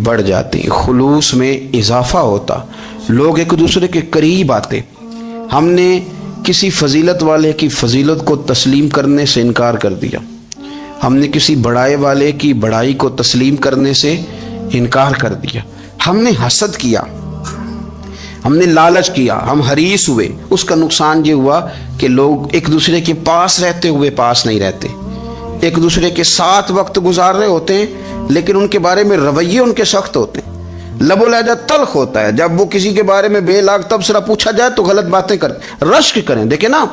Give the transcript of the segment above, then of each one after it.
بڑھ جاتی، خلوص میں اضافہ ہوتا، لوگ ایک دوسرے کے قریب آتے۔ ہم نے کسی فضیلت والے کی فضیلت کو تسلیم کرنے سے انکار کر دیا، ہم نے کسی بڑائی والے کی بڑائی کو تسلیم کرنے سے انکار کر دیا، ہم نے حسد کیا، ہم نے لالچ کیا، ہم حریص ہوئے۔ اس کا نقصان یہ ہوا کہ لوگ ایک دوسرے کے پاس رہتے ہوئے پاس نہیں رہتے، ایک دوسرے کے ساتھ وقت گزار رہے ہوتے ہیں لیکن ان کے بارے میں رویے ان کے سخت ہوتے ہیں، لب و لہجہ تلخ ہوتا ہے۔ جب وہ کسی کے بارے میں بے لاگ تبصرہ پوچھا جائے تو غلط باتیں کریں، رشک کریں۔ دیکھیں نا،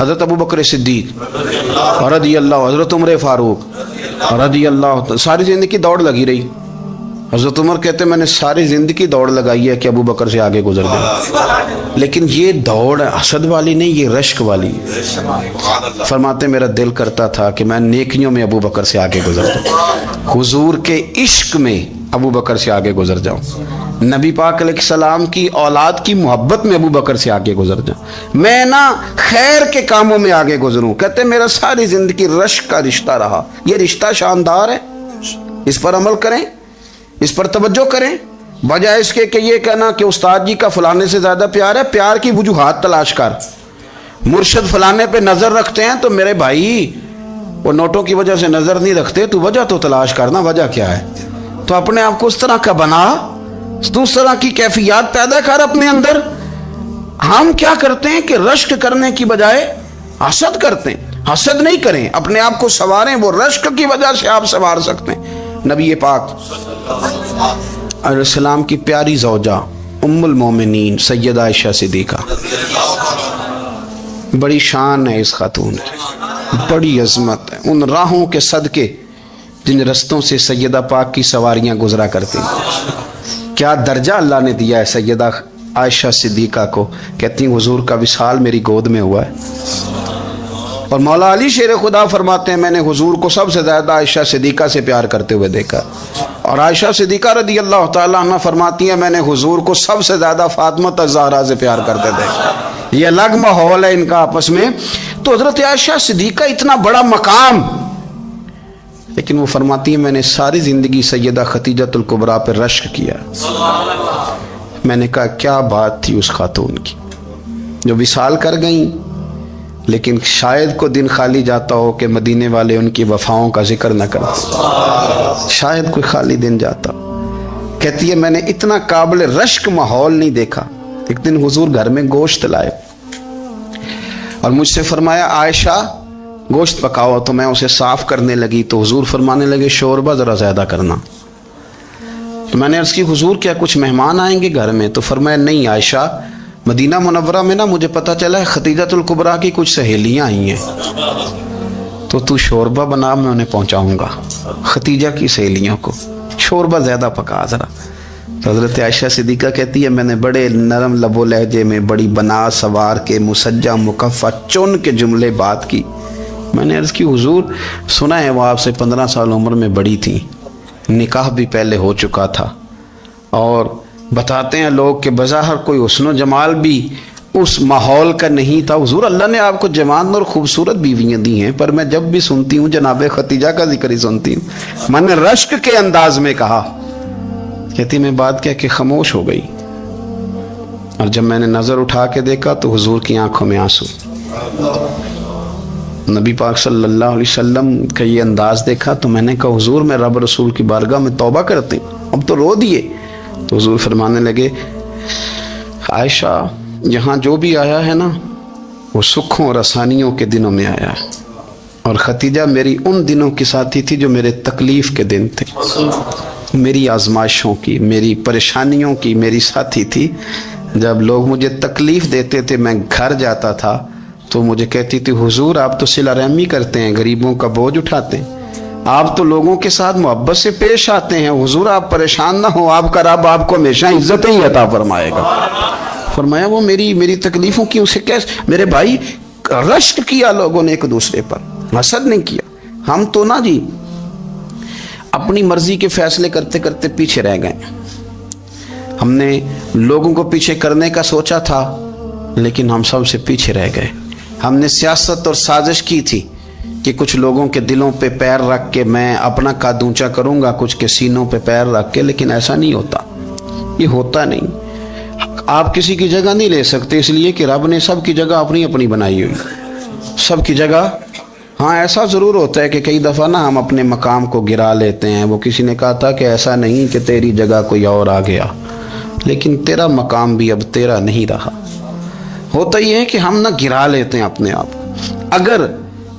حضرت ابو بکر صدیق رضی اللہ، حضرت عمر فاروق رضی اللہ، ساری زندگی دوڑ لگی رہی۔ حضرت عمر کہتے ہیں میں نے ساری زندگی دوڑ لگائی ہے کہ ابو بکر سے آگے گزر جائے، لیکن یہ دوڑ حسد والی نہیں، یہ رشک والی۔ فرماتے میرا دل کرتا تھا کہ میں نیکیوں میں ابو بکر سے آگے گزر جاؤں، حضور کے عشق میں ابو بکر سے آگے گزر جاؤں، نبی پاک علیہ السلام کی اولاد کی محبت میں ابو بکر سے آگے گزر جاؤں، میں نا خیر کے کاموں میں آگے گزروں۔ کہتے میرا ساری زندگی رشک کا رشتہ رہا۔ یہ رشتہ شاندار ہے، اس پر عمل کریں، اس پر توجہ کریں، بجائے اس کے کہ یہ کہنا کہ استاد جی کا فلانے سے زیادہ پیار ہے۔ پیار کی وجوہات تلاش کر، مرشد فلانے پہ نظر رکھتے ہیں تو میرے بھائی وہ نوٹوں کی وجہ سے نظر نہیں رکھتے، تو وجہ تو تلاش کرنا، وجہ کیا ہے؟ تو اپنے آپ کو اس طرح کا بنا، اس طرح کی کیفیات پیدا کر اپنے اندر۔ ہم کیا کرتے ہیں کہ رشک کرنے کی بجائے حسد کرتے ہیں۔ حسد نہیں کریں، اپنے آپ کو سنواریں، وہ رشک کی وجہ سے آپ سنوار سکتے ہیں۔ نبی پاک علیہ السلام کی پیاری زوجہ ام المومنین سیدہ عائشہ صدیقہ، بڑی شان ہے اس خاتون کی، بڑی عظمت ہے ان راہوں کے صدقے جن رستوں سے سیدہ پاک کی سواریاں گزرا کرتی ہیں۔ کیا درجہ اللہ نے دیا ہے سیدہ عائشہ صدیقہ کو، کہتی ہیں حضور کا وصال میری گود میں ہوا ہے۔ اور مولا علی شیر خدا فرماتے ہیں میں نے حضور کو سب سے زیادہ عائشہ صدیقہ سے پیار کرتے ہوئے دیکھا، اور عائشہ صدیقہ رضی اللہ تعالیٰ عنہ فرماتی ہیں میں نے حضور کو سب سے زیادہ فاطمہ الزہرا سے پیار کرتے دیکھا۔ یہ الگ ماحول ہے ان کا آپس میں۔ تو حضرت عائشہ صدیقہ اتنا بڑا مقام، لیکن وہ فرماتی ہیں میں نے ساری زندگی سیدہ خدیجہ الکبریٰ پہ رشک کیا۔ میں نے کہا کیا بات تھی اس خاتون کی جو وصال کر گئیں، لیکن شاید کو دن خالی جاتا ہو کہ مدینے والے ان کی وفاؤں کا ذکر نہ کرتے، شاید کوئی خالی دن جاتا۔ کہتی ہے میں نے اتنا قابل رشک ماحول نہیں دیکھا۔ ایک دن حضور گھر میں گوشت لائے اور مجھ سے فرمایا عائشہ گوشت پکاؤ، تو میں اسے صاف کرنے لگی تو حضور فرمانے لگے شوربہ ذرا زیادہ کرنا۔ تو میں نے عرض کی حضور کیا کچھ مہمان آئیں گے گھر میں؟ تو فرمایا نہیں عائشہ، مدینہ منورہ میں نا مجھے پتہ چلا ہے خدیجہ الکبریٰ کی کچھ سہیلیاں آئی ہیں، تو شوربہ بنا، میں انہیں پہنچاؤں گا، خدیجہ کی سہیلیوں کو شوربہ زیادہ پکا ذرا۔ تو حضرت عائشہ صدیقہ کہتی ہے میں نے بڑے نرم لب و لہجے میں بڑی بنا سوار کے مسجع مکفہ چن کے جملے بات کی۔ میں نے عرض کی حضور سنا ہے وہ آپ سے 15 سال عمر میں بڑی تھی، نکاح بھی پہلے ہو چکا تھا، اور بتاتے ہیں لوگ کہ بظاہر کوئی حسن و جمال بھی اس ماحول کا نہیں تھا۔ حضور اللہ نے آپ کو جوان اور خوبصورت بیویاں دی ہیں، پر میں جب بھی سنتی ہوں جناب خدیجہ کا ذکر ہی سنتی ہوں۔ میں نے رشک کے انداز میں کہا، کہتی میں بات کیا کہ خاموش ہو گئی، اور جب میں نے نظر اٹھا کے دیکھا تو حضور کی آنکھوں میں آنسو۔ نبی پاک صلی اللہ علیہ وسلم کا یہ انداز دیکھا تو میں نے کہا حضور میں رب رسول کی بارگاہ میں توبہ کرتے ہیں، اب تو رو دیے۔ تو حضور فرمانے لگے عائشہ یہاں جو بھی آیا ہے نا وہ سکھوں اور آسانیوں کے دنوں میں آیا ہے، اور خدیجہ میری ان دنوں کی ساتھی تھی جو میرے تکلیف کے دن تھے، میری آزمائشوں کی، میری پریشانیوں کی میری ساتھی تھی۔ جب لوگ مجھے تکلیف دیتے تھے میں گھر جاتا تھا تو مجھے کہتی تھی حضور آپ تو صلہ رحمی کرتے ہیں، غریبوں کا بوجھ اٹھاتے ہیں، آپ تو لوگوں کے ساتھ محبت سے پیش آتے ہیں، حضور آپ پریشان نہ ہو، آپ کا رب آپ کو ہمیشہ عزت ہی عطا فرمائے گا۔ فرمایا وہ میری تکلیفوں کی اسے کیسے؟ میرے بھائی رشک کیا لوگوں نے ایک دوسرے پر، حسد نہیں کیا۔ ہم تو نا جی اپنی مرضی کے فیصلے کرتے کرتے پیچھے رہ گئے۔ ہم نے لوگوں کو پیچھے کرنے کا سوچا تھا لیکن ہم سب سے پیچھے رہ گئے۔ ہم نے سیاست اور سازش کی تھی کہ کچھ لوگوں کے دلوں پہ پیر رکھ کے میں اپنا قد اونچا کروں گا، کچھ کے سینوں پہ پیر رکھ کے، لیکن ایسا نہیں ہوتا، یہ ہوتا نہیں۔ آپ کسی کی جگہ نہیں لے سکتے، اس لیے کہ رب نے سب کی جگہ اپنی اپنی بنائی ہوئی، سب کی جگہ۔ ہاں ایسا ضرور ہوتا ہے کہ کئی دفعہ نا ہم اپنے مقام کو گرا لیتے ہیں۔ وہ کسی نے کہا تھا کہ ایسا نہیں کہ تیری جگہ کوئی اور آ گیا، لیکن تیرا مقام بھی اب تیرا نہیں رہا۔ ہوتا یہ ہے کہ ہم نہ گرا لیتے ہیں اپنے آپ۔ اگر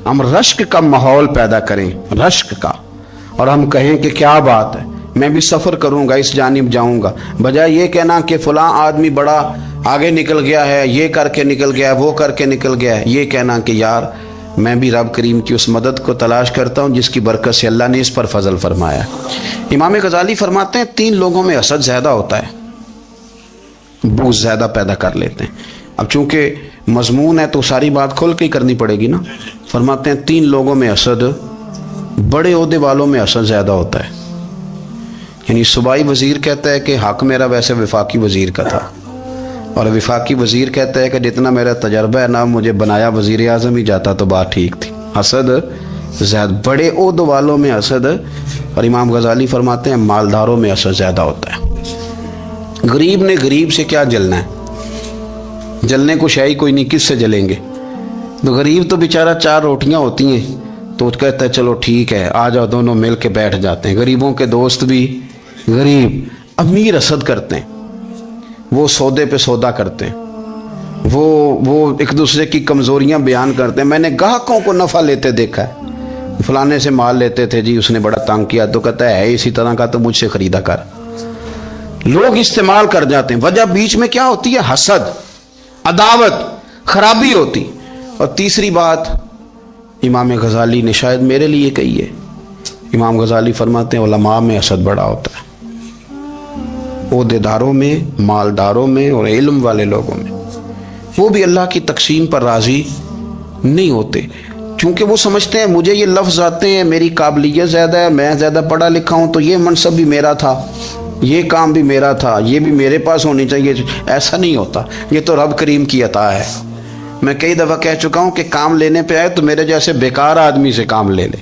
ہم رشک کا ماحول پیدا کریں، رشک کا، اور ہم کہیں کہ کیا بات ہے، میں بھی سفر کروں گا، اس جانب جاؤں گا، بجائے یہ کہنا کہ فلاں آدمی بڑا آگے نکل گیا ہے، یہ کر کے نکل گیا ہے، وہ کر کے نکل گیا ہے، یہ کہنا کہ یار میں بھی رب کریم کی اس مدد کو تلاش کرتا ہوں جس کی برکت سے اللہ نے اس پر فضل فرمایا۔ امام غزالی فرماتے ہیں 3 لوگوں میں حسد زیادہ ہوتا ہے، بغض زیادہ پیدا کر لیتے ہیں۔ اب چونکہ مضمون ہے تو ساری بات کھول کے ہی کرنی پڑے گی نا۔ فرماتے ہیں 3 لوگوں میں حسد، بڑے عہدے والوں میں حسد زیادہ ہوتا ہے۔ یعنی صوبائی وزیر کہتا ہے کہ حق میرا ویسے وفاقی وزیر کا تھا، اور وفاقی وزیر کہتا ہے کہ جتنا میرا تجربہ ہے نا، مجھے بنایا وزیر اعظم ہی جاتا تو بات ٹھیک تھی۔ حسد زیادہ، بڑے عہدوں والوں میں حسد، اور امام غزالی فرماتے ہیں مالداروں میں حسد زیادہ ہوتا ہے۔ غریب نے غریب سے کیا جلنا ہے، جلنے کو شے ہی کوئی نہیں، کس سے جلیں گے؟ تو غریب تو بیچارہ 4 روٹیاں ہوتی ہیں تو کہتا ہے چلو ٹھیک ہے آ جاؤ، دونوں مل کے بیٹھ جاتے ہیں۔ غریبوں کے دوست بھی غریب۔ امیر حسد کرتے ہیں، وہ سودے پہ سودا کرتے ہیں، وہ ایک دوسرے کی کمزوریاں بیان کرتے ہیں۔ میں نے گاہکوں کو نفع لیتے دیکھا ہے، فلانے سے مال لیتے تھے جی، اس نے بڑا تنگ کیا، تو کہتا ہے اسی طرح کا تو مجھ سے خریدا کر۔ لوگ استعمال کر جاتے ہیں، وجہ بیچ میں کیا ہوتی ہے؟ حسد، عداوت، خرابی ہوتی۔ اور تیسری بات امام غزالی نے شاید میرے لیے کہی ہے، امام غزالی فرماتے ہیں علماء میں حسد بڑا ہوتا ہے، عہدیداروں میں، مالداروں میں، اور علم والے لوگوں میں۔ وہ بھی اللہ کی تقسیم پر راضی نہیں ہوتے، چونکہ وہ سمجھتے ہیں مجھے یہ لفظ آتے ہیں، میری قابلیت زیادہ ہے، میں زیادہ پڑھا لکھا ہوں، تو یہ منصب بھی میرا تھا، یہ کام بھی میرا تھا، یہ بھی میرے پاس ہونی چاہیے۔ ایسا نہیں ہوتا، یہ تو رب کریم کی عطا ہے۔ میں کئی دفعہ کہہ چکا ہوں کہ کام لینے پہ آئے تو میرے جیسے بیکار آدمی سے کام لے لے،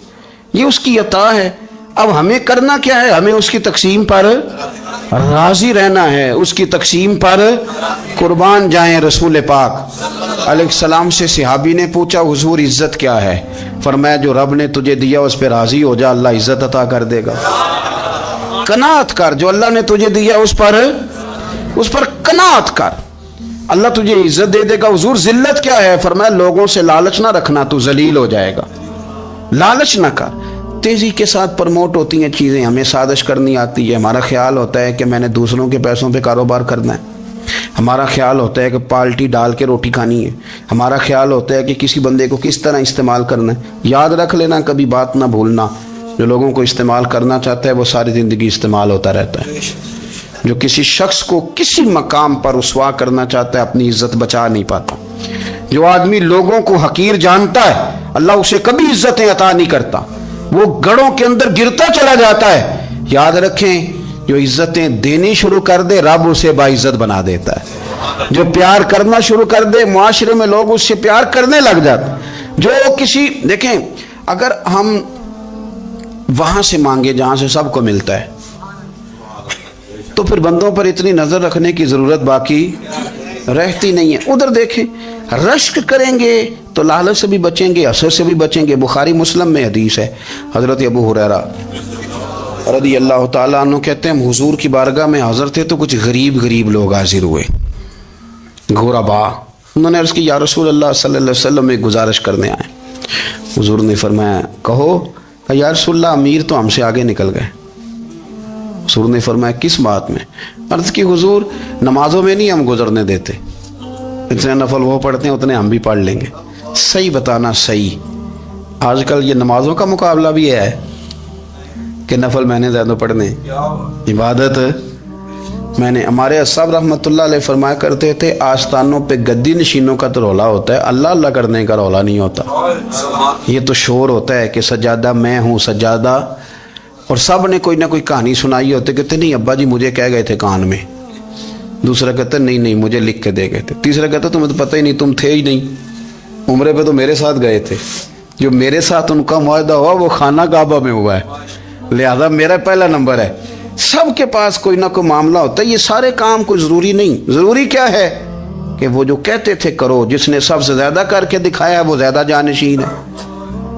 یہ اس کی عطا ہے۔ اب ہمیں کرنا کیا ہے؟ ہمیں اس کی تقسیم پر راضی رہنا ہے، اس کی تقسیم پر قربان جائیں۔ رسول پاک علیہ السلام سے صحابی نے پوچھا حضور عزت کیا ہے؟ فرمایا جو رب نے تجھے دیا اس پہ راضی ہو جا، اللہ عزت عطا کر دے گا۔ قناعت کر، جو اللہ نے تجھے دیا اس پر قناعت کر، اللہ تجھے عزت دے دے گا۔ حضور ذلت کیا ہے؟ فرمایا لوگوں سے لالچ نہ رکھنا، تو ذلیل ہو جائے گا، لالچ نہ کر۔ تیزی کے ساتھ پرموٹ ہوتی ہیں چیزیں، ہمیں سازش کرنی آتی ہے، ہمارا خیال ہوتا ہے کہ میں نے دوسروں کے پیسوں پہ کاروبار کرنا ہے، ہمارا خیال ہوتا ہے کہ پالٹی ڈال کے روٹی کھانی ہے، ہمارا خیال ہوتا ہے کہ کسی بندے کو کس طرح استعمال کرنا ہے۔ یاد رکھ لینا، کبھی بات نہ بھولنا، جو لوگوں کو استعمال کرنا چاہتا ہے وہ ساری زندگی استعمال ہوتا رہتا ہے۔ جو کسی شخص کو کسی مقام پر رسوا کرنا چاہتا ہے اپنی عزت بچا نہیں پاتا۔ جو آدمی لوگوں کو حقیر جانتا ہے اللہ اسے کبھی عزتیں عطا نہیں کرتا، وہ گڑھوں کے اندر گرتا چلا جاتا ہے۔ یاد رکھیں جو عزتیں دینی شروع کر دے رب اسے باعزت بنا دیتا ہے، جو پیار کرنا شروع کر دے معاشرے میں لوگ اس سے پیار کرنے لگ جاتے ہیں۔ جو کسی دیکھیں اگر ہم وہاں سے مانگے جہاں سے سب کو ملتا ہے تو پھر بندوں پر اتنی نظر رکھنے کی ضرورت باقی رہتی نہیں ہے۔ ادھر دیکھیں رشک کریں گے تو لالچ سے بھی بچیں گے، حسد سے بھی بچیں گے۔ بخاری مسلم میں حدیث ہے، حضرت ابو ہریرہ رضی اللہ تعالیٰ عنہ کہتے ہیں حضور کی بارگاہ میں حاضر تھے تو کچھ غریب لوگ حاضر ہوئے، غربا۔ انہوں نے عرض کی یا رسول اللہ صلی اللہ علیہ وسلم ایک گزارش کرنے آئے۔ حضور نے فرمایا کہو۔ یا رسول اللہ امیر تو ہم سے آگے نکل گئے۔ حضور نے فرمایا کس بات میں؟ عرض کی حضور نمازوں میں نہیں ہم گزرنے دیتے، اتنے نفل وہ پڑھتے ہیں اتنے ہم بھی پڑھ لیں گے۔ صحیح بتانا صحیح، آج کل یہ نمازوں کا مقابلہ بھی ہے کہ نفل میں نے زیادہ پڑھنے، عبادت میں نے۔ ہمارے اصحاب رحمۃ اللہ علیہ فرمایا کرتے تھے آستانوں پہ گدی نشینوں کا تو رولا ہوتا ہے، اللہ اللہ کرنے کا رولا نہیں ہوتا۔ یہ تو شور ہوتا ہے کہ سجادہ میں ہوں سجادہ، اور سب نے کوئی نہ کوئی کہانی سنائی ہوتی، کہتے نہیں ابا جی مجھے کہہ گئے تھے کان میں، دوسرا کہتا نہیں مجھے لکھ کے دے گئے تھے، تیسرا کہتا تمہیں تو پتہ ہی نہیں، تم تھے ہی نہیں، عمرے پہ تو میرے ساتھ گئے تھے، جو میرے ساتھ ان کا معاہدہ ہوا وہ خانہ کعبہ میں ہوا ہے، لہذا میرا پہلا نمبر ہے۔ سب کے پاس کوئی نہ کوئی معاملہ ہوتا ہے، یہ سارے کام کوئی ضروری نہیں۔ ضروری کیا ہے کہ وہ جو کہتے تھے کرو، جس نے سب سے زیادہ کر کے دکھایا وہ زیادہ جانشین ہے،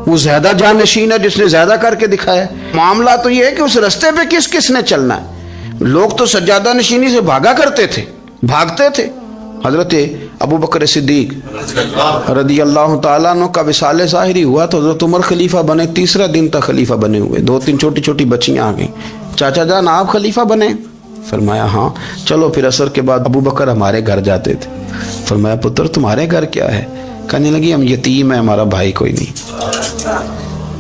وہ زیادہ جانشین ہے جس نے زیادہ کر کے دکھایا۔ معاملہ تو یہ ہے کہ اس رستے پہ کس کس نے چلنا ہے۔ لوگ تو سجادہ نشینی سے بھاگا کرتے تھے، بھاگتے تھے۔ حضرت ابو بکر صدیق رضی اللہ تعالیٰ عنہ کا وصال ظاہری ہوا تو حضرت عمر خلیفہ بنے، تیسرا دن تک خلیفہ بنے ہوئے، 2-3 چھوٹی چھوٹی بچیاں آ گئیں، چاچا جان آپ خلیفہ بنے؟ فرمایا ہاں۔ چلو پھر عصر کے بعد ابو بکر ہمارے گھر جاتے تھے۔ فرمایا پتر تمہارے گھر کیا ہے؟ کہنے لگی ہم یتیم ہیں، ہمارا بھائی کوئی نہیں۔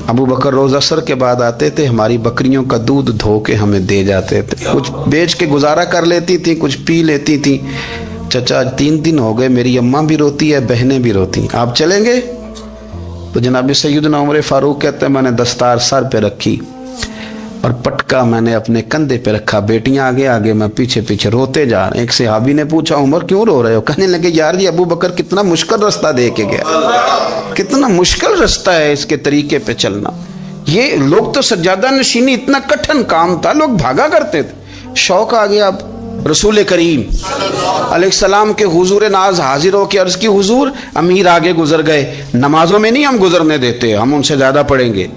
ابو بکر روز عصر کے بعد آتے تھے، ہماری بکریوں کا دودھ دھو کے ہمیں دے جاتے تھے، کچھ بیچ کے گزارا کر لیتی تھی، کچھ پی لیتی تھی۔ چچا 3 دن ہو گئے، میری اماں بھی روتی ہے، بہنیں بھی روتی ہیں، آپ چلیں گے؟ تو جناب سیدنا عمر فاروق کہتے ہیں میں نے دستار سر پہ رکھی اور پٹکا میں نے اپنے کندھے پہ رکھا، بیٹیاں آگے آگے، میں پیچھے پیچھے، روتے جا رہے ہیں۔ ایک صحابی نے پوچھا عمر کیوں رو رہے ہو؟ کہنے لگے یار یہ ابو بکر کتنا مشکل رستہ دے کے گیا، کتنا مشکل رستہ ہے اس کے طریقے پہ چلنا۔ یہ لوگ تو سجادہ نشینی اتنا کٹھن کام تھا، لوگ بھاگا کرتے تھے۔ شوق آ گیا اب رسول کریم علیہ السلام کے حضور ناز حاضر ہو کے عرض کی حضور امیر آگے گزر گئے، نمازوں میں نہیں ہم گزرنے دیتے، ہم ان سے زیادہ پڑھیں گے،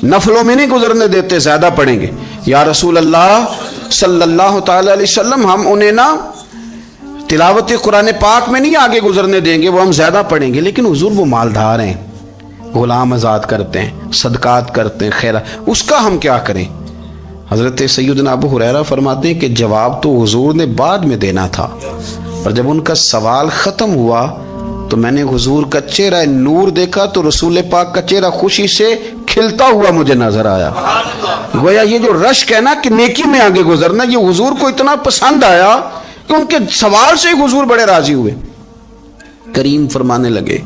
نفلوں میں نہیں گزرنے دیتے، زیادہ پڑھیں گے۔ یا رسول اللہ صلی اللہ تعالی علیہ وسلم ہم انہیں نا تلاوت قرآن پاک میں نہیں آگے گزرنے دیں گے، وہ ہم زیادہ پڑھیں گے۔ لیکن حضور وہ مالدار ہیں، غلام آزاد کرتے ہیں، صدقات کرتے ہیں، خیرات، اس کا ہم کیا کریں؟ حضرت سیدنا ابو ہریرہ فرماتے ہیں کہ جواب تو حضور نے بعد میں دینا تھا، اور جب ان کا سوال ختم ہوا تو میں نے حضور کا چہرہ نور دیکھا تو رسول پاک کا چہرہ خوشی سے کھلتا ہوا مجھے نظر آیا۔ گویا یہ جو رشک ہے نا کہ نیکی میں آگے گزرنا، یہ حضور کو اتنا پسند آیا کہ ان کے سوال سے حضور بڑے راضی ہوئے۔ کریم فرمانے لگے،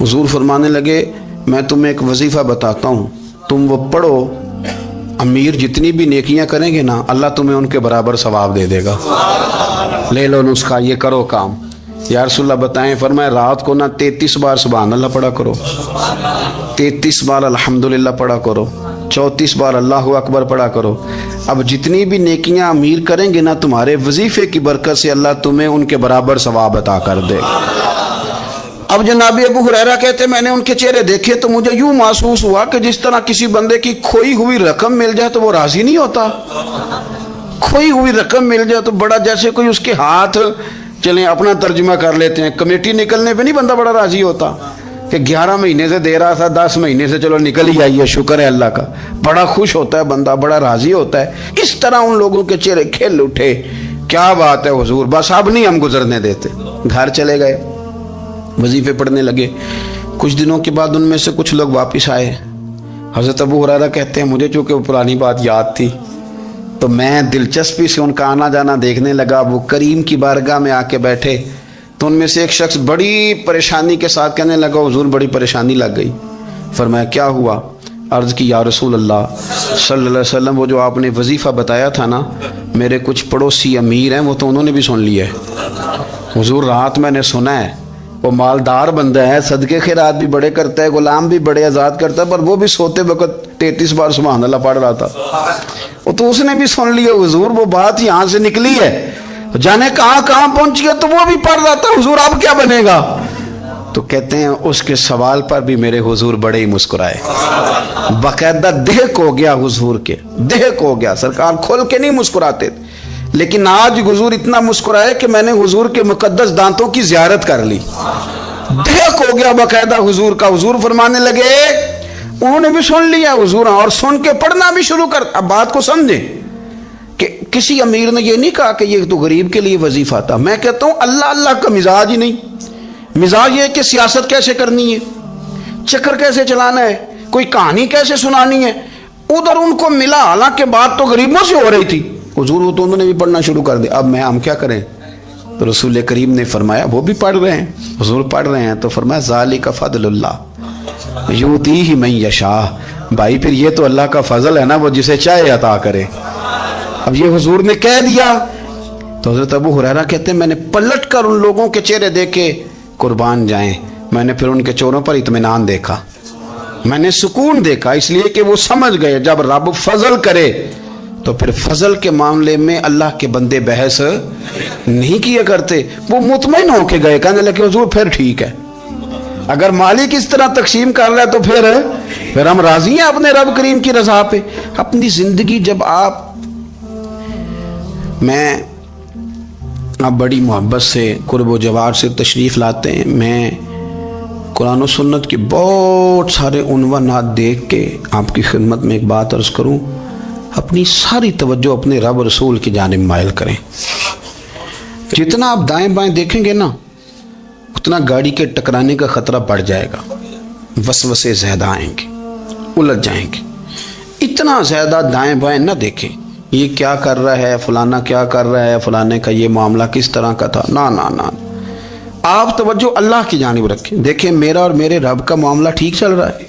حضور فرمانے لگے میں تمہیں ایک وظیفہ بتاتا ہوں، تم وہ پڑھو، امیر جتنی بھی نیکیاں کریں گے نا اللہ تمہیں ان کے برابر ثواب دے دے گا۔ لے لو نسخہ، یہ کرو کام۔ یا رسول اللہ بتائیں، فرمایا رات کو نا 33 بار سبحان اللہ پڑھا کرو، 33 بار الحمدللہ پڑھا کرو، 34 بار اللہ اکبر پڑھا کرو۔ اب جتنی بھی نیکیاں امیر کریں گے نا تمہارے وظیفے کی برکت سے اللہ تمہیں ان کے برابر ثواب عطا کر دے۔ اب جناب ابو ہریرہ کہتے میں نے ان کے چہرے دیکھے تو مجھے یوں محسوس ہوا کہ جس طرح کسی بندے کی کھوئی ہوئی رقم مل جائے تو وہ راضی نہیں ہوتا۔ کھوئی ہوئی رقم مل جائے تو بڑا جیسے کوئی اس کے ہاتھ، چلیں اپنا ترجمہ کر لیتے ہیں، کمیٹی نکلنے پہ نہیں بندہ بڑا راضی ہوتا کہ 11 مہینے سے دے رہا تھا، 10 مہینے سے چلو نکل ہی آئی ہے، شکر ہے اللہ کا، بڑا خوش ہوتا ہے بندہ، بڑا راضی ہوتا ہے۔ اس طرح ان لوگوں کے چہرے کھل اٹھے، کیا بات ہے حضور، بس اب نہیں ہم گزرنے دیتے۔ گھر چلے گئے، وظیفے پڑھنے لگے۔ کچھ دنوں کے بعد ان میں سے کچھ لوگ واپس آئے۔ حضرت ابو ہریرہ کہتے ہیں مجھے چونکہ وہ پرانی بات یاد تھی تو میں دلچسپی سے ان کا آنا جانا دیکھنے لگا۔ وہ کریم کی بارگاہ میں آ کے بیٹھے تو ان میں سے ایک شخص بڑی پریشانی کے ساتھ کہنے لگا حضور بڑی پریشانی لگ گئی۔ فرمایا کیا ہوا؟ عرض کی یا رسول اللہ صلی اللہ علیہ وسلم وہ جو آپ نے وظیفہ بتایا تھا نا، میرے کچھ پڑوسی امیر ہیں وہ تو انہوں نے بھی سن لیا ہے حضور، رات میں نے سنا ہے وہ مالدار بندہ ہے، صدقے خیرات بھی بڑے کرتا ہے، غلام بھی بڑے آزاد کرتا ہے، پر وہ بھی سوتے وقت 33 بار سبحان اللہ پڑھ رہا تھا، وہ تو اس نے بھی سن لیا حضور، وہ بات یہاں سے نکلی ہے، جانے کہاں کہاں پہنچ گیا تو وہ بھی پڑھ رہا تھا، حضور اب کیا بنے گا؟ تو کہتے ہیں اس کے سوال پر بھی میرے حضور بڑے ہی مسکرائے، باقاعدہ دہک ہو گیا حضور کے، دہک ہو گیا، سرکار کھول کے نہیں مسکراتے تھے، لیکن آج حضور اتنا مسکرائے کہ میں نے حضور کے مقدس دانتوں کی زیارت کر لی، دہک ہو گیا باقاعدہ حضور کا۔ حضور فرمانے لگے انہوں نے بھی سن لیا حضور، اور سن کے پڑھنا بھی شروع کر۔ اب بات کو سمجھیں کہ کسی امیر نے یہ نہیں کہا کہ یہ تو غریب کے لیے وظیفہ تھا، میں کہتا ہوں اللہ اللہ کا مزاج ہی نہیں، مزاج یہ کہ سیاست کیسے کرنی ہے، چکر کیسے چلانا ہے، کوئی کہانی کیسے سنانی ہے، ادھر ان کو ملا، حالانکہ بات تو غریبوں سے ہو رہی تھی، حضور وہ تو انہوں نے بھی پڑھنا شروع کر دیا۔ اب ہم کیا کریں؟ تو رسول کریم نے فرمایا وہ بھی پڑھ رہے ہیں، حضور پڑھ رہے ہیں، تو فرمایا ذالک فضل اللہ یؤتیہ من یشاء، بھائی پھر یہ تو اللہ کا فضل ہے نا، وہ جسے چاہے عطا کرے۔ اب یہ حضور نے کہہ دیا تو حضرت ابو ہریرہ کہتے ہیں میں نے پلٹ کر ان لوگوں کے چہرے دیکھے، قربان جائیں، میں نے پھر ان کے چہروں پر اطمینان دیکھا، میں نے سکون دیکھا، اس لیے کہ وہ سمجھ گئے جب رب فضل کرے تو پھر فضل کے معاملے میں اللہ کے بندے بحث نہیں کیا کرتے، وہ مطمئن ہو کے گئے، کہنے لگے حضور پھر ٹھیک ہے، اگر مالک اس طرح تقسیم کر رہا ہے تو پھر ہم راضی ہیں اپنے رب کریم کی رضا پہ۔ اپنی زندگی جب میں بڑی محبت سے قرب و جوار سے تشریف لاتے ہیں، میں قرآن و سنت کے بہت سارے عنوانات دیکھ کے آپ کی خدمت میں ایک بات عرض کروں، اپنی ساری توجہ اپنے رب رسول کی جانب مائل کریں۔ جتنا آپ دائیں بائیں دیکھیں گے نا اتنا گاڑی کے ٹکرانے کا خطرہ بڑھ جائے گا، وسوسے زیادہ آئیں گے، الجھ جائیں گے۔ اتنا زیادہ دائیں بائیں نہ دیکھیں، یہ کیا کر رہا ہے، فلانا کیا کر رہا ہے، فلانے کا یہ معاملہ کس طرح کا تھا، نہ آپ توجہ اللہ کی جانب رکھیں۔ دیکھیں میرا اور میرے رب کا معاملہ ٹھیک چل رہا ہے،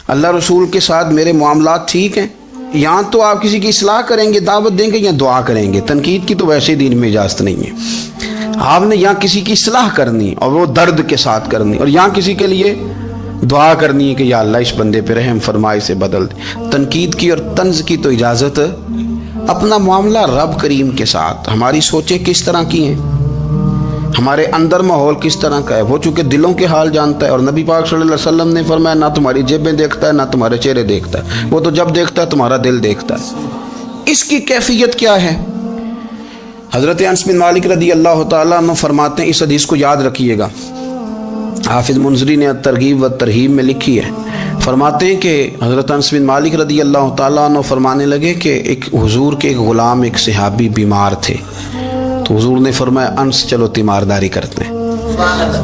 اللہ رسول کے ساتھ میرے معاملات ٹھیک ہیں، یہاں تو آپ کسی کی اصلاح کریں گے، دعوت دیں گے یا دعا کریں گے، تنقید کی تو ویسے دین میں اجازت نہیں ہے۔ آپ نے یہاں کسی کی اصلاح کرنی اور وہ درد کے ساتھ کرنی، اور یہاں کسی کے لیے دعا کرنی ہے کہ یا اللہ اس بندے پہ رحم فرمائے، سے بدل دے۔ تنقید کی اور طنز کی تو اجازت، اپنا معاملہ رب کریم کے ساتھ، ہماری سوچیں کس طرح کی ہیں، ہمارے اندر ماحول کس طرح کا ہے، وہ چونکہ دلوں کے حال جانتا ہے، اور نبی پاک صلی اللہ علیہ وسلم نے فرمایا نہ تمہاری جیبیں دیکھتا ہے نہ تمہارے چہرے دیکھتا ہے، وہ تو جب دیکھتا ہے تمہارا دل دیکھتا ہے۔ اس کی کیفیت کیا ہے؟ حضرت انس بن مالک رضی اللہ تعالیٰ عنہ فرماتے ہیں، اس حدیث کو یاد رکھیے گا، حافظ منذری نے ترغیب و ترہیب میں لکھی ہے، فرماتے ہیں کہ حضرت انس بن مالک رضی اللہ تعالیٰ عنہ فرمانے لگے کہ ایک حضور کے ایک غلام، ایک صحابی بیمار تھے، تو حضور نے فرمایا انس چلو تیمارداری کرتے ہیں۔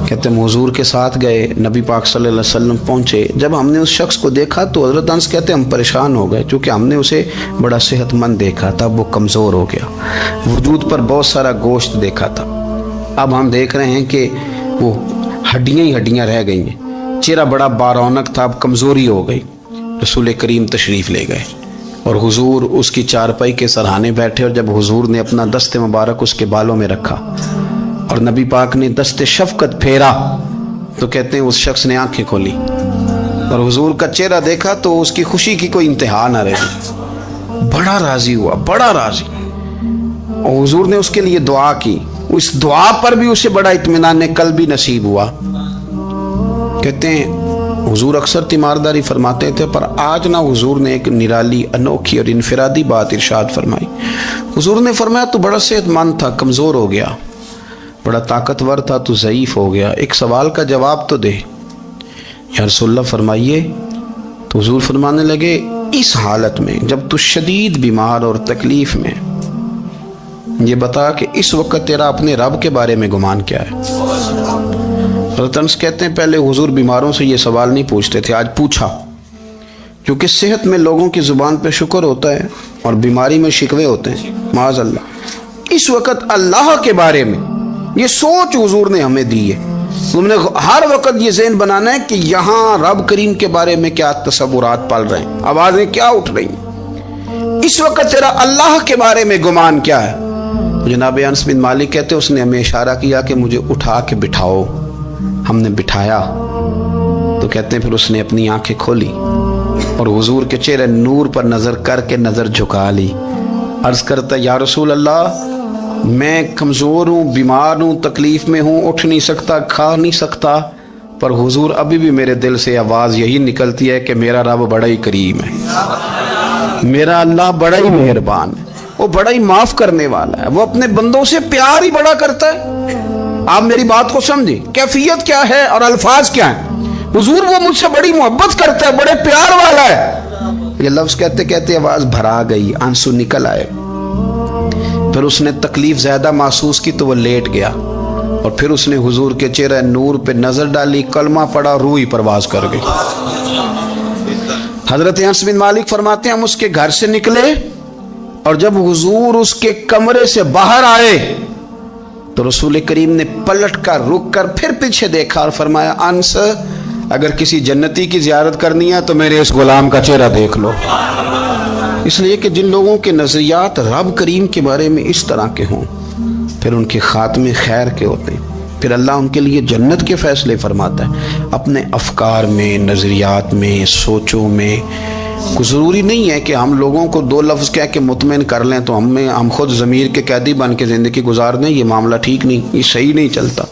کہتے ہیں حضور کے ساتھ گئے، نبی پاک صلی اللہ علیہ وسلم پہنچے، جب ہم نے اس شخص کو دیکھا تو حضرت انس کہتے ہیں ہم پریشان ہو گئے، چونکہ ہم نے اسے بڑا صحت مند دیکھا تھا، وہ کمزور ہو گیا، وجود پر بہت سارا گوشت دیکھا تھا، اب ہم دیکھ رہے ہیں کہ وہ ہڈیاں ہی ہڈیاں رہ گئی ہیں، چہرہ بڑا بارونق تھا، اب کمزوری ہو گئی۔ رسول کریم تشریف لے گئے اور حضور اس کی چارپائی کے سرہانے بیٹھے، اور جب حضور نے اپنا دست مبارک اس کے بالوں میں رکھا اور نبی پاک نے دست شفقت پھیرا تو کہتے ہیں اس شخص نے آنکھیں کھولی اور حضور کا چہرہ دیکھا تو اس کی خوشی کی کوئی انتہا نہ رہی، بڑا راضی ہوا، بڑا راضی، اور حضور نے اس کے لیے دعا کی، اس دعا پر بھی اسے بڑا اطمینان قلبی نصیب ہوا۔ کہتے ہیں حضور اکثر تیمارداری فرماتے تھے، پر آج نہ حضور نے ایک نرالی، انوکھی اور انفرادی بات ارشاد فرمائی۔ حضور نے فرمایا تو بڑا صحت مند تھا، کمزور ہو گیا، بڑا طاقتور تھا تو ضعیف ہو گیا، ایک سوال کا جواب تو دے۔ یا رسول اللہ فرمائیے، تو حضور فرمانے لگے اس حالت میں جب تو شدید بیمار اور تکلیف میں، یہ بتا کہ اس وقت تیرا اپنے رب کے بارے میں گمان کیا ہے؟ حضرت انس کہتے ہیں پہلے حضور بیماروں سے یہ سوال نہیں پوچھتے تھے، آج پوچھا، کیونکہ صحت میں لوگوں کی زبان پہ شکر ہوتا ہے اور بیماری میں شکوے ہوتے ہیں، معاذ اللہ۔ اس وقت اللہ کے بارے میں یہ سوچ حضور نے ہمیں دی ہے، تم نے ہر وقت یہ ذہن بنانا ہے کہ یہاں رب کریم کے بارے میں کیا تصورات پل رہے ہیں، آوازیں کیا اٹھ رہی ہیں، اس وقت تیرا اللہ کے بارے میں گمان کیا ہے؟ جناب انس بن مالک کہتے اس نے ہمیں اشارہ کیا کہ مجھے اٹھا کے بٹھاؤ، ہم نے بٹھایا تو کہتے ہیں پھر اس نے اپنی آنکھیں کھولی اور حضور کے چہرے نور پر نظر کر کے نظر جھکا لی، عرض کرتا یا رسول اللہ میں کمزور ہوں، بیمار ہوں، تکلیف میں ہوں، اٹھ نہیں سکتا، کھا نہیں سکتا، پر حضور ابھی بھی میرے دل سے آواز یہی نکلتی ہے کہ میرا رب بڑا ہی کریم ہے، میرا اللہ بڑا ہی مہربان ہے، وہ بڑا ہی معاف کرنے والا ہے، وہ اپنے بندوں سے پیار ہی بڑا کرتا ہے۔ آپ میری بات کو سمجھیں، کیفیت کیا ہے اور الفاظ کیا ہیں؟ حضور وہ مجھ سے بڑی محبت کرتا ہے، بڑے پیار والا ہے۔ یہ لفظ کہتے کہتے آواز بھرا گئی، آنسو نکل آئے، پھر اس نے تکلیف زیادہ محسوس کی تو وہ لیٹ گیا، اور پھر اس نے حضور کے چہرے نور پہ نظر ڈالی، کلمہ پڑھا، روح ہی پرواز کر گئی۔ حضرت انس بن مالک فرماتے ہیں ہم اس کے گھر سے نکلے، اور جب حضور اس کے کمرے سے باہر آئے تو رسول کریم نے پلٹ کر رک کر پھر پیچھے دیکھا اور فرمایا انس اگر کسی جنتی کی زیارت کرنی ہے تو میرے اس غلام کا چہرہ دیکھ لو۔ اس لیے کہ جن لوگوں کے نظریات رب کریم کے بارے میں اس طرح کے ہوں پھر ان کے خاتمے خیر کے ہوتے ہیں۔ پھر اللہ ان کے لیے جنت کے فیصلے فرماتا ہے۔ اپنے افکار میں، نظریات میں، سوچوں میں ضروری نہیں ہے کہ ہم لوگوں کو دو لفظ کہہ کے مطمئن کر لیں تو ہم خود ضمیر کے قیدی بن کے زندگی گزار دیں۔ یہ معاملہ ٹھیک نہیں، یہ صحیح نہیں چلتا۔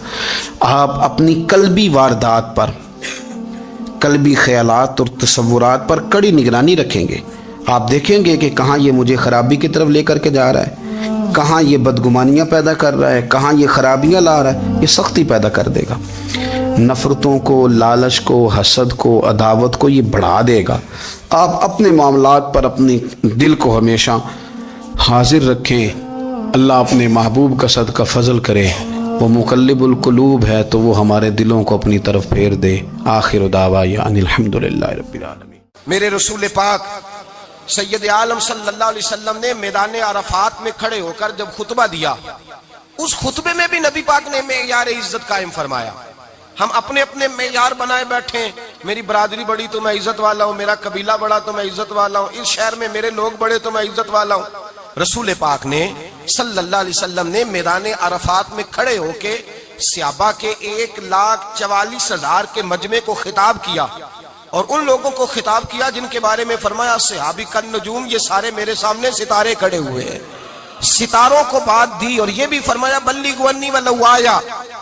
آپ اپنی قلبی واردات پر، قلبی خیالات اور تصورات پر کڑی نگرانی رکھیں گے۔ آپ دیکھیں گے کہ کہاں یہ مجھے خرابی کی طرف لے کر کے جا رہا ہے، کہاں یہ بدگمانیاں پیدا کر رہا ہے، کہاں یہ خرابیاں لا رہا ہے۔ یہ سختی پیدا کر دے گا، نفرتوں کو، لالچ کو، حسد کو، عداوت کو یہ بڑھا دے گا۔ آپ اپنے معاملات پر اپنی دل کو ہمیشہ حاضر رکھیں۔ اللہ اپنے محبوب کا صدقہ فضل کرے، وہ مقلب القلوب ہے تو وہ ہمارے دلوں کو اپنی طرف پھیر دے۔ آخر دعوانا ان الحمدللہ رب العالمین۔ میرے رسول پاک سید عالم صلی اللہ علیہ وسلم نے میدان عرفات میں کھڑے ہو کر جب خطبہ دیا، اس خطبے میں بھی نبی پاک نے معیار عزت قائم فرمایا۔ ہم اپنے اپنے معیار بنائے بیٹھے ہیں، میری برادری بڑی تو میں عزت والا ہوں، میرا قبیلہ بڑا تو میں عزت والا ہوں، اس شہر میں میرے لوگ بڑے تو میں عزت والا ہوں۔ رسول پاک نے صلی اللہ علیہ وسلم نے میدان عرفات میں کھڑے ہو کے صحابہ کے 1,44,000 کے مجمع کو خطاب کیا، اور ان لوگوں کو خطاب کیا جن کے بارے میں فرمایا صحابی کن نجوم، یہ سارے میرے سامنے ستارے کھڑے ہوئے ہیں۔ ستاروں کو بات دی اور یہ بھی فرمایا بلغوا انی ولو آیا،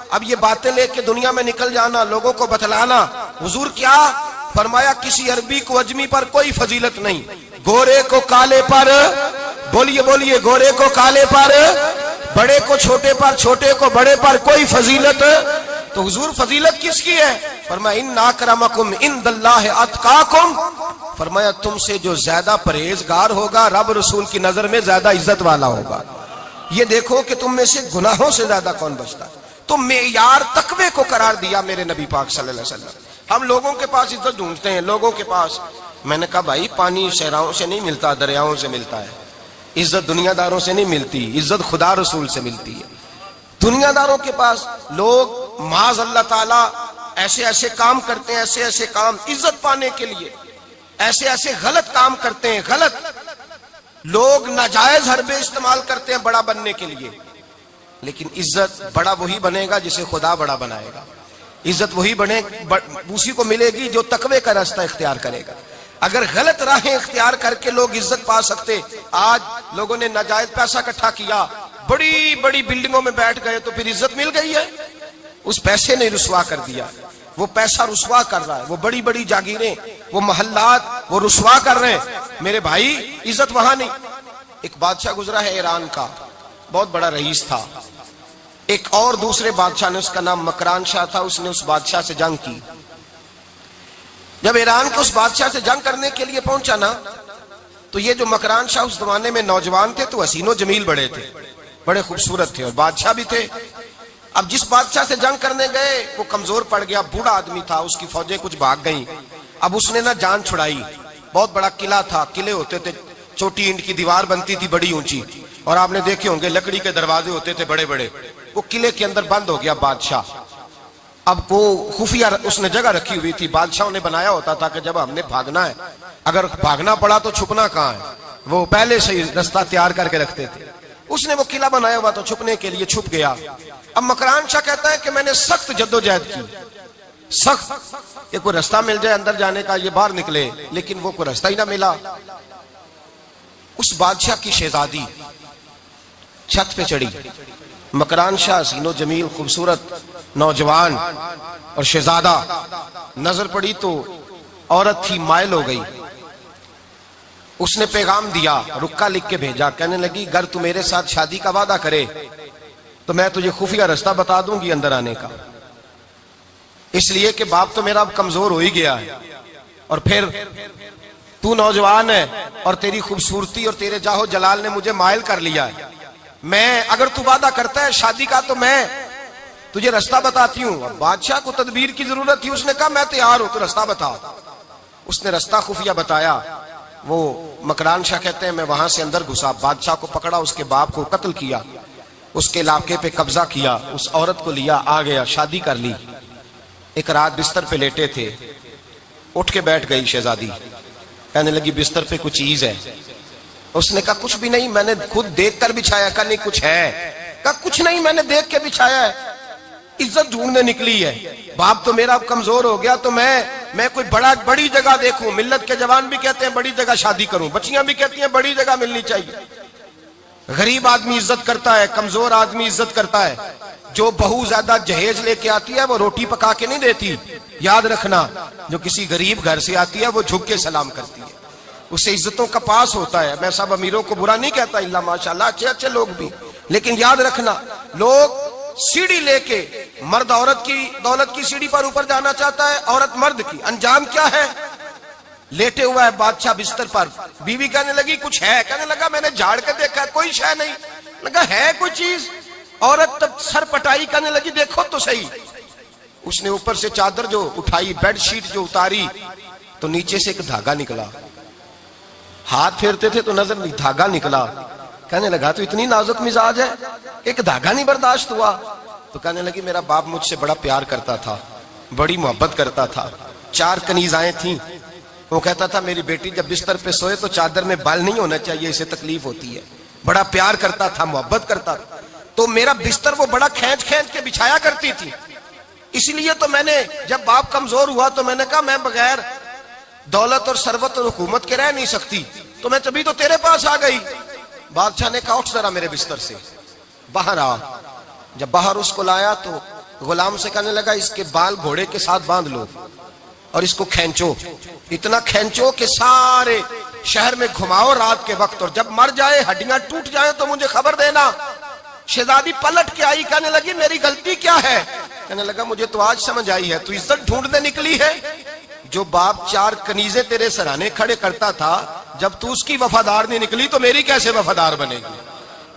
اب یہ باتیں لے کے دنیا میں نکل جانا، لوگوں کو بتلانا۔ حضور کیا فرمایا؟ کسی عربی کو اجمی پر کوئی فضیلت نہیں، گورے کو کالے پر، بولیے بولیے، گورے کو کالے پر، بڑے کو چھوٹے پر، چھوٹے کو بڑے پر کوئی فضیلت۔ تو حضور فضیلت کس کی ہے؟ فرمایا ان اکرمکم عند اللہ اتقاکم، فرمایا تم سے جو زیادہ پرہیزگار ہوگا رب رسول کی نظر میں زیادہ عزت والا ہوگا۔ یہ دیکھو کہ تم میں سے گناہوں سے زیادہ کون بچتا ہے۔ تو معیار تقوی کو قرار دیا میرے نبی پاک صلی اللہ علیہ وسلم۔ ہم لوگوں کے پاس عزت ڈھونڈتے ہیں، لوگوں کے پاس، میں نے کہا بھائی پانی صحراؤں سے نہیں ملتا، دریاؤں سے ملتا ہے۔ عزت دنیا داروں سے نہیں ملتی، عزت خدا رسول سے ملتی ہے۔ دنیا داروں کے پاس لوگ معاذ اللہ تعالی ایسے ایسے کام کرتے ہیں، ایسے ایسے کام عزت پانے کے لیے، ایسے ایسے غلط کام کرتے ہیں، غلط لوگ ناجائز حربے استعمال کرتے ہیں بڑا بننے کے لیے۔ لیکن عزت بڑا وہی بنے گا جسے خدا بڑا بنائے گا، عزت وہی اسی کو ملے گی جو تقوی کا راستہ اختیار کرے گا۔ اگر غلط راہیں اختیار کر کے لوگ عزت پا سکتے، آج لوگوں نے ناجائز پیسہ اکٹھا کیا، بڑی بڑی بلڈنگوں میں بیٹھ گئے تو پھر عزت مل گئی ہے؟ اس پیسے نے رسوا کر دیا، وہ پیسہ رسوا کر رہا ہے، وہ بڑی بڑی جاگیریں، وہ محلات وہ رسوا کر رہے ہیں۔ میرے بھائی عزت وہاں نہیں۔ ایک بادشاہ گزرا ہے ایران کا، بہت بڑا رئیس تھا۔ ایک اور دوسرے بادشاہ نے، اس کا نام مکران شاہ تھا، اس نے اس بادشاہ سے جنگ کی۔ جب ایران کے اس بادشاہ سے جنگ کرنے کے لیے پہنچا نا، تو یہ جو مکران شاہ اس زمانے میں نوجوان تھے تو حسین و جمیل بڑے تھے، بڑے خوبصورت تھے اور بادشاہ بھی تھے۔ اب جس بادشاہ سے جنگ کرنے گئے وہ کمزور پڑ گیا، بوڑھا آدمی تھا، اس کی فوجیں کچھ بھاگ گئیں۔ اب اس نے نا جان چھڑائی، بہت بڑا قلعہ تھا، قلعے ہوتے تھے، چھوٹی اینٹ کی دیوار بنتی تھی بڑی اونچی، اور آپ نے دیکھے ہوں گے لکڑی کے دروازے ہوتے تھے بڑے بڑے۔ وہ قلعے کے اندر بند ہو گیا بادشاہ۔ اب وہ خفیہ اس نے جگہ رکھی ہوئی تھی، بادشاہوں نے بنایا ہوتا تھا کہ جب ہم نے بھاگنا ہے، اگر بھاگنا پڑا تو چھپنا کہاں ہے، وہ پہلے سے ہی رستہ تیار کر کے رکھتے تھے۔ اس نے وہ قلعہ بنایا ہوا تو چھپنے کے لیے چھپ گیا۔ اب مکران شاہ کہتا ہے کہ میں نے سخت جدوجہد کی، سخت، کہ کوئی رستہ مل جائے اندر جانے کا، یہ باہر نکلے، لیکن وہ کوئی رستہ ہی نہ ملا۔ اس بادشاہ کی شہزادی چھت پہ چڑھی، مکران شاہ حسین و جمیل خوبصورت نوجوان اور شہزادہ، نظر پڑی تو عورت تھی، مائل ہو گئی۔ اس نے پیغام دیا، رکا لکھ کے بھیجا، کہنے لگی اگر تو میرے ساتھ شادی کا وعدہ کرے تو میں تجھے خفیہ رستہ بتا دوں گی اندر آنے کا، اس لیے کہ باپ تو میرا اب کمزور ہو ہی گیا ہے، اور پھر تو نوجوان ہے اور تیری خوبصورتی اور تیرے جاہو جلال نے مجھے مائل کر لیا ہے۔ میں اگر تو وعدہ کرتا ہے شادی کا تو میں تجھے رستہ بتاتی ہوں۔ اب بادشاہ کو تدبیر کی ضرورت تھی، اس نے کہا میں تیار ہوں، تو رستہ بتا۔ اس نے رستہ خفیہ بتایا۔ وہ مکران شاہ کہتے ہیں میں وہاں سے اندر گھسا، بادشاہ کو پکڑا، اس کے باپ کو قتل کیا، اس کے علاقے پہ قبضہ کیا، اس عورت کو لیا، آ گیا، شادی کر لی۔ ایک رات بستر پہ لیٹے تھے، اٹھ کے بیٹھ گئی شہزادی، کہنے لگی بستر پہ کچھ چیز ہے۔ اس نے کہا کچھ بھی نہیں، میں نے خود دیکھ کر بچھایا۔ کہا نہیں کچھ ہے۔ کہا کچھ نہیں، میں نے دیکھ کے بچھایا ہے۔ عزت ڈھونڈنے نکلی ہے. باپ تو میرا کمزور ہو گیا تو میں کوئی بڑی جگہ دیکھوں. ملت کے جوان بھی کہتے ہیں بڑی جگہ شادی کروں, بچیاں بھی کہتی ہیں بڑی جگہ ملنی چاہیے. غریب آدمی عزت کرتا ہے, کمزور آدمی عزت کرتا ہے. جو بہو زیادہ جہیز لے کے آتی ہے وہ روٹی پکا کے نہیں دیتی, یاد رکھنا. جو کسی غریب گھر سے آتی ہے وہ جھک کے سلام کرتی ہے, اسے عزتوں کا پاس ہوتا ہے. میں سب امیروں کو برا نہیں کہتا, اللہ ماشاءاللہ اچھے لوگ بھی, لیکن یاد رکھنا لوگ سیڑھی لے کے, مرد عورت کی دولت کی سیڑھی پر اوپر جانا چاہتا ہے, عورت مرد کی. انجام کیا ہے؟ لیٹے ہوا ہے بادشاہ بستر پر, بیوی کہنے لگی کچھ ہے, کہنے لگا میں نے جھاڑ کے دیکھا کوئی شے نہیں, لگا ہے کوئی چیز. عورت تب سر پٹائی, کہنے لگی دیکھو تو صحیح. اس نے اوپر سے چادر جو اٹھائی, بیڈ شیٹ جو اتاری, تو نیچے سے ایک دھاگا نکلا. ہاتھ پھیرتے تھے تو نظر نہیں, دھاگا نکلا. کہنے لگا تو اتنی نازک مزاج ہے, ایک دھاگا نہیں برداشت ہوا. تو کہنے لگی میرا باپ مجھ سے بڑا پیار کرتا تھا, بڑی محبت کرتا تھا. 4 کنیزائیں تھیں. وہ کہتا تھا میری بیٹی جب بستر پہ سوئے تو چادر میں بال نہیں ہونا چاہیے, اسے تکلیف ہوتی ہے. بڑا پیار کرتا تھا, محبت کرتا تھا. تو میرا بستر وہ بڑا کھینچ کے بچھایا کرتی تھی. اس لیے تو میں نے جب باپ کمزور ہوا تو میں نے کہا میں بغیر دولت اور ثروت اور حکومت کے رہ نہیں سکتی, تو میں تبھی تو تیرے پاس آ گئی. بادشاہ نے کہا اٹھ ذرا میرے بستر سے, باہر آ. جب باہر اس کو لایا تو غلام سے کہنے لگا اس کے بال گھوڑے کے ساتھ باندھ لو اور اس کو کھینچو, اتنا کھینچو کہ سارے شہر میں گھماؤ رات کے وقت, اور جب مر جائے ہڈیاں ٹوٹ جائیں تو مجھے خبر دینا. شہزادی پلٹ کے آئی, کہنے لگی میری غلطی کیا ہے؟ کہنے لگا مجھے تو آج سمجھ آئی ہے, تو عزت ڈھونڈنے نکلی ہے. جو باپ 4 کنیزیں تیرے سرانے کھڑے کرتا تھا, جب تو اس کی وفادار نہیں نکلی تو میری کیسے وفادار بنے گی,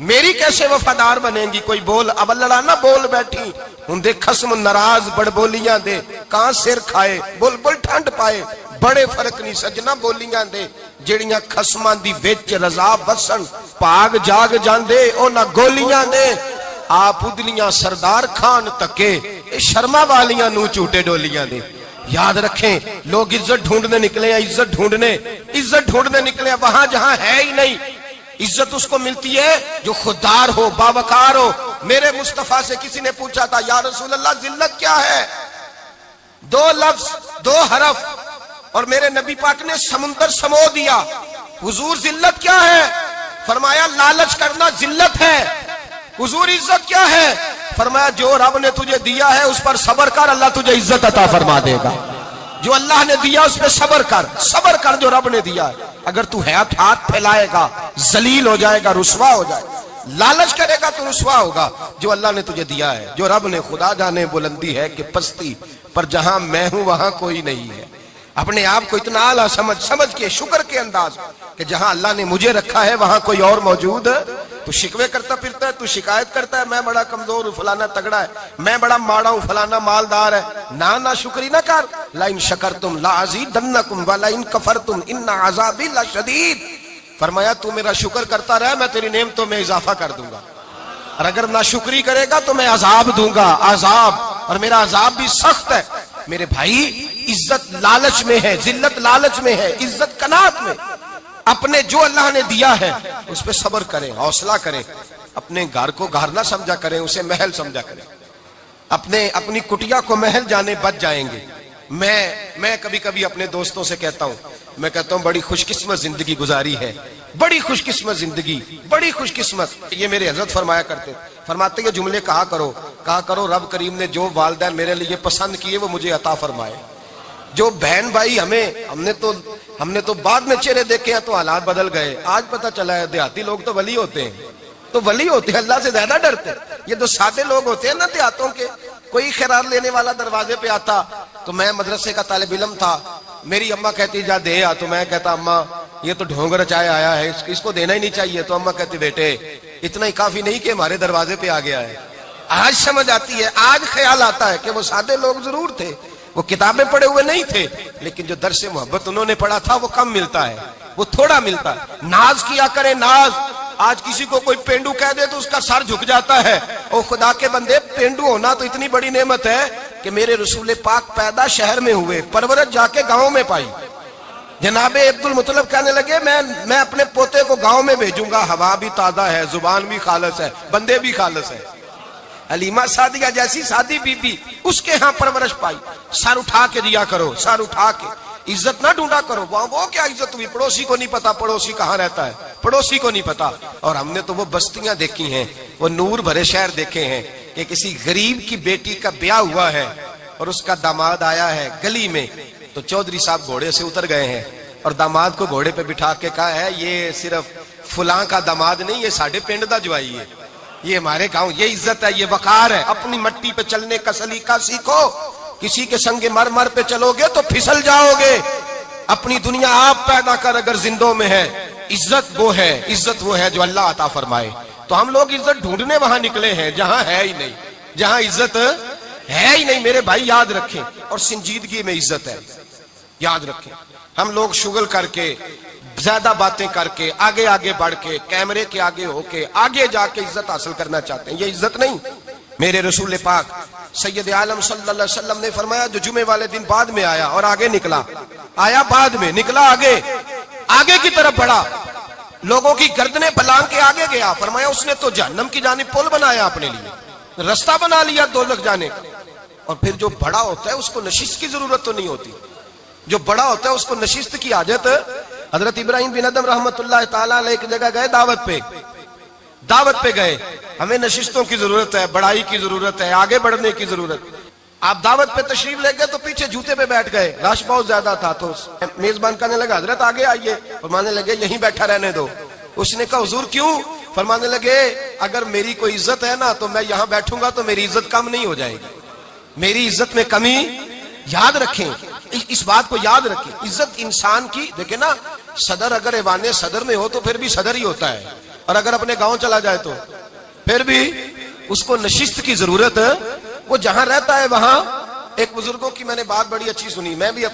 میری کیسے وفادار بنے گی؟ کوئی بول اب لڑانا بول بیٹھی ہوں دے خسم ناراض بڑ بولیاں دے, کہاں سر کھائے بول بول ٹھنڈ پائے. بڑے فرق نہیں سجنا بولیاں دے, جڑیاں خسماں دی وچ رضا وسن پاگ جاگ جاندے او نہ گولیاں دے. آپ ادلیاں سردار خان تکے اے شرما والیاں نو چوٹے ڈولیاں دے. یاد رکھیں لوگ عزت ڈھونڈنے نکلے ہیں, عزت ڈھونڈنے نکلے ہیں وہاں جہاں ہے ہی نہیں. عزت اس کو ملتی ہے جو خوددار ہو, باوقار ہو. میرے مصطفیٰ سے کسی نے پوچھا تھا یا رسول اللہ ذلت کیا ہے؟ 2 لفظ 2 حرف, اور میرے نبی پاک نے سمندر سمو دیا. حضور ذلت کیا ہے؟ فرمایا لالچ کرنا ذلت ہے. حضور عزت کیا ہے؟ فرمایا جو رب نے تجھے دیا ہے اس پر صبر کر, اللہ تجھے عزت عطا فرما دے گا. جو اللہ نے دیا اس پہ صبر کر جو رب نے دیا ہے. اگر تو ہاتھ پھیلائے گا ذلیل ہو جائے گا, رسوا ہو جائے گا. لالچ کرے گا تو رسوا ہوگا. جو اللہ نے تجھے دیا ہے, جو رب نے, خدا جانے بلندی ہے کہ پستی پر جہاں میں ہوں وہاں کوئی نہیں ہے. اپنے آپ کو اتنا اعلیٰ سمجھ کے شکر کے انداز کہ جہاں اللہ نے مجھے رکھا ہے وہاں کوئی اور موجود. تو شکوے کرتا پھرتا ہے, تو شکایت کرتا ہے میں بڑا کمزور ہوں, فلانا تگڑا ہے, میں بڑا ماڑا ہوں, فلانا مالدار ہے. نہ شکری نہ کر. لئن شکرتم لازیدنکم ولئن کفرتم ان عذابی لشدید. فرمایا تو میرا شکر کرتا رہے, میں تیری نعمتوں میں اضافہ کر دوں گا, اور اگر نہ شکری کرے گا تو میں عذاب دوں گا, عذاب, اور میرا عذاب بھی سخت ہے. میرے بھائی عزت لالچ میں ہے, ذلت لالچ میں ہے, عزت قناعت میں. اپنے جو اللہ نے دیا ہے اس پہ صبر کریں, حوصلہ کریں. اپنے گھر کو گھر نہ سمجھا کریں, اسے محل سمجھا کریں. اپنی کٹیا کو محل جانے بچ جائیں گے. میں کبھی کبھی اپنے دوستوں سے کہتا ہوں بڑی خوش قسمت زندگی گزاری ہے, بڑی خوش قسمت زندگی, بڑی خوش قسمت. یہ میرے حضرت فرمایا کرتے, فرماتے یہ جملے کہا کرو رب کریم نے جو والدین میرے لیے پسند کیے وہ مجھے عطا فرمائے. جو بہن بھائی ہم نے تو بعد میں چہرے دیکھے ہیں تو حالات بدل گئے. آج پتہ چلا ہے دیہاتی لوگ تو ولی ہوتے ہیں, اللہ سے زیادہ ڈرتے ہیں. یہ تو سادے لوگ ہوتے ہیں نا دیہاتوں کے. کوئی خیرات لینے والا دروازے پہ آتا تو میں مدرسے کا طالب علم تھا, میری اماں کہتی جا دے آ, تو میں کہتا اماں یہ تو ڈھونگ رچائے آیا ہے, اس کو دینا ہی نہیں چاہیے. تو اماں کہتی بیٹے اتنا ہی کافی نہیں کہ ہمارے دروازے پہ آ گیا ہے. آج سمجھ آتی ہے, آج خیال آتا ہے کہ وہ سادے لوگ ضرور تھے, وہ کتابیں پڑھے ہوئے نہیں تھے, لیکن جو درس محبت انہوں نے پڑھا تھا وہ کم ملتا ہے, وہ تھوڑا ملتا ہے. ناز کیا کریں, ناز. آج کسی کو کوئی پینڈو کہہ دے تو اس کا سر جھک جاتا ہے. او خدا کے بندے, پینڈو ہونا تو اتنی بڑی نعمت ہے کہ میرے رسول پاک پیدا شہر میں ہوئے, پرورت جا کے گاؤں میں پائی. جناب عبد المطلب کہنے لگے میں اپنے پوتے کو گاؤں میں بھیجوں گا, ہوا بھی تازہ ہے, زبان بھی خالص ہے, بندے بھی خالص ہے. حلیمہ سعدیہ جیسی سادی بی بی اس کے ہاں پرورش پائی. سر اٹھا کے دیا کرو, سر اٹھا کے, عزت نہ ڈھونڈا کرو. وہ کیا عزت ہوئی, پڑوسی کو نہیں پتا پڑوسی کہاں رہتا ہے, پڑوسی کو نہیں پتا. اور ہم نے تو وہ بستیاں دیکھی ہیں, وہ نور بھرے شہر دیکھے ہیں کہ کسی غریب کی بیٹی کا بیاہ ہوا ہے اور اس کا داماد آیا ہے گلی میں, تو چودھری صاحب گھوڑے سے اتر گئے ہیں اور داماد کو گھوڑے پہ بٹھا کے کہا ہے یہ صرف فلاں کا داماد نہیں, یہ ساڑھے پنڈ دا جوائی ہے, یہ ہمارے گاؤں, یہ عزت ہے, یہ وقار ہے. اپنی مٹی پہ چلنے کا سلیقہ سیکھو. کسی کے سنگ مرمر پہ چلو گے تو پھسل جاؤ گے. اپنی دنیا آپ پیدا کر اگر زندوں میں ہے. عزت وہ ہے جو اللہ عطا فرمائے. تو ہم لوگ عزت ڈھونڈنے وہاں نکلے ہیں جہاں ہے ہی نہیں, جہاں عزت ہے ہی نہیں. میرے بھائی یاد رکھیں, اور سنجیدگی میں عزت ہے, یاد رکھیں. ہم لوگ شغل کر کے, زیادہ باتیں کر کے, آگے آگے بڑھ کے, کیمرے کے آگے ہو کے, آگے جا کے عزت حاصل کرنا چاہتے ہیں. یہ عزت نہیں. میرے رسول پاک سید عالم صلی اللہ علیہ وسلم نے فرمایا جو جمعے والے دن بعد میں آیا اور آگے نکلا, آیا بعد میں, نکلا آگے کی طرف بڑھا, لوگوں کی گردنیں بلان کے آگے گیا. فرمایا اس نے تو جہنم کی جانب پل بنایا اپنے لیے, رستہ بنا لیا دوزخ جانے کا. اور پھر جو بڑا ہوتا ہے اس کو نشست کی ضرورت تو نہیں ہوتی. جو بڑا ہوتا ہے اس کو نشست کی حاجت. حضرت ابراہیم بن ادم رحمت اللہ تعالیٰ علیہ ایک جگہ گئے, دعوت پہ گئے. ہمیں نشستوں کی ضرورت ہے, بڑائی کی ضرورت ہے, آگے بڑھنے کی ضرورت. آپ دعوت پہ تشریف لے گئے تو پیچھے جوتے پہ بیٹھ گئے, رش بہت زیادہ تھا. تو میزبان کہنے لگا حضرت آگے آئیے. فرمانے لگے یہیں بیٹھا رہنے دو. اس نے کہا حضور کیوں؟ فرمانے لگے اگر میری کوئی عزت ہے نا تو میں یہاں بیٹھوں گا تو میری عزت کم نہیں ہو جائے گی, میری عزت میں کمی. یاد رکھیں, اس بات کو یاد رکھیں. عزت انسان کی, دیکھیں نا, صدر اگر ایوان صدر میں ہو تو پھر بھی صدر ہی ہوتا ہے, اور اگر اپنے گاؤں چلا جائے تو پھر بھی اس کو نشست کی ضرورت ہے. وہ جہاں رہتا ہے وہاں. ایک بزرگوں کی میں نے بات بڑی اچھی سنی. میں بھی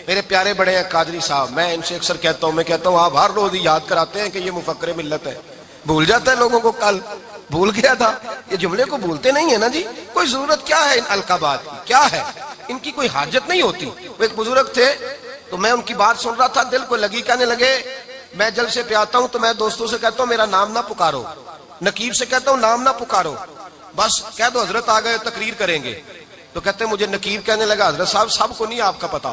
میرے پیارے بڑے ہیں قادری صاحب, میں ان سے اکثر کہتا ہوں آپ ہر روز یاد کراتے ہیں کہ یہ مفکر ملت ہے. بھول جاتا ہے لوگوں کو, کل بھول گیا تھا. یہ جملے کو بھولتے نہیں ہے نا جی. کوئی ضرورت کیا ہے ان القابات کی, کیا ہے ان کی, کوئی حاجت نہیں ہوتی. وہ ایک بزرگ تھے تو میں ان کی بات سن رہا تھا, دل کو لگی. کہنے لگے میں جلسے پہ آتا ہوں تو میں دوستوں سے کہتا ہوں میرا نام نہ پکارو, نقیب سے کہتا ہوں نام نہ پکارو, بس کہہ دو حضرت آ گئے تقریر کریں گے. تو کہتے ہیں مجھے نقیب کہنے لگا حضرت صاحب سب کو نہیں آپ کا پتا,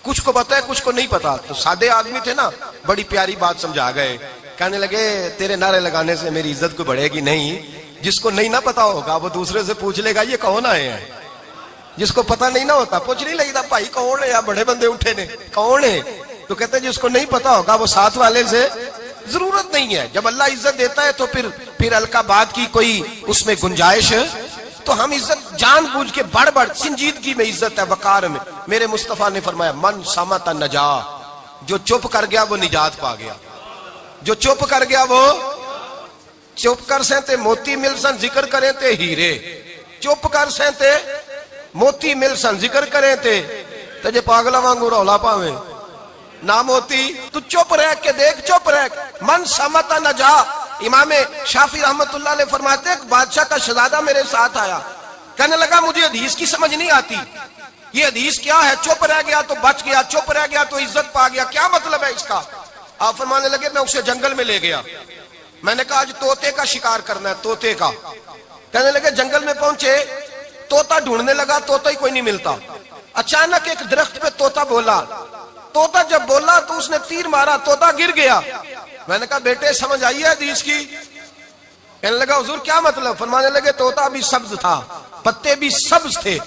کچھ کو پتا ہے کچھ کو نہیں پتا. تو سادے آدمی تھے نا, بڑی پیاری بات سمجھا گئے. کہنے لگے تیرے نعرے لگانے سے میری عزت کو بڑھے گی نہیں. جس کو نہیں نہ پتا ہوگا وہ دوسرے سے پوچھ لے گا یہ کون آئے ہیں. جس کو پتا نہیں نہ ہوتا پوچھ نہیں لگتا بھائی کون ہے, یا بڑے بندے اٹھے نے کون ہے. تو کہتے ہیں جس کو نہیں پتا ہوگا وہ ساتھ والے سے ضرورت نہیں ہے. جب اللہ عزت دیتا ہے تو پھر القابات کی کوئی اس میں گنجائش. تو ہم عزت جان بوجھ کے بڑھ سنجیدگی میں عزت ہے, وقار میں. میرے مصطفیٰ نے فرمایا من صمت نجا, جو چپ کر گیا وہ نجات پا گیا. جو چپ کر گیا وہ چپ کر سہتے موتی مل سن ذکر کریں تے ہیرے. چپ کر سہتے موتی مل سن ذکر کریں تے جے پاگلا وانگو رولا پاویں نہ موتی. تو چپ رہ کے دیکھ, چپ رہ کے. من صمت نجا. امام شافعی رحمت اللہ علیہ فرماتے ایک بادشاہ کا شہزادہ میرے ساتھ آیا, کہنے لگا مجھے حدیث کی سمجھ نہیں آتی, یہ حدیث کیا ہے, چپ رہ گیا تو بچ گیا, چپ رہ گیا تو عزت پا گیا, کیا مطلب ہے اس کا؟ آپ فرمانے لگے میں اسے جنگل میں لے گیا, میں نے کہا آج طوطے کا شکار کرنا ہے, طوطے کا. کہنے لگے جنگل میں پہنچے, طوطا ڈھونڈنے لگا, طوطا ہی کوئی نہیں ملتا. اچانک ایک درخت پہ طوطا بولا. طوطا جب بولا تو اس نے تیر مارا, طوطا گر گیا. میں نے کہا بیٹے سمجھ آئی ہے حدیث کی؟ کہنے لگا حضور کیا مطلب؟ فرمانے لگے طوطا بھی سبز تھا, پتے بھی سبز تھے,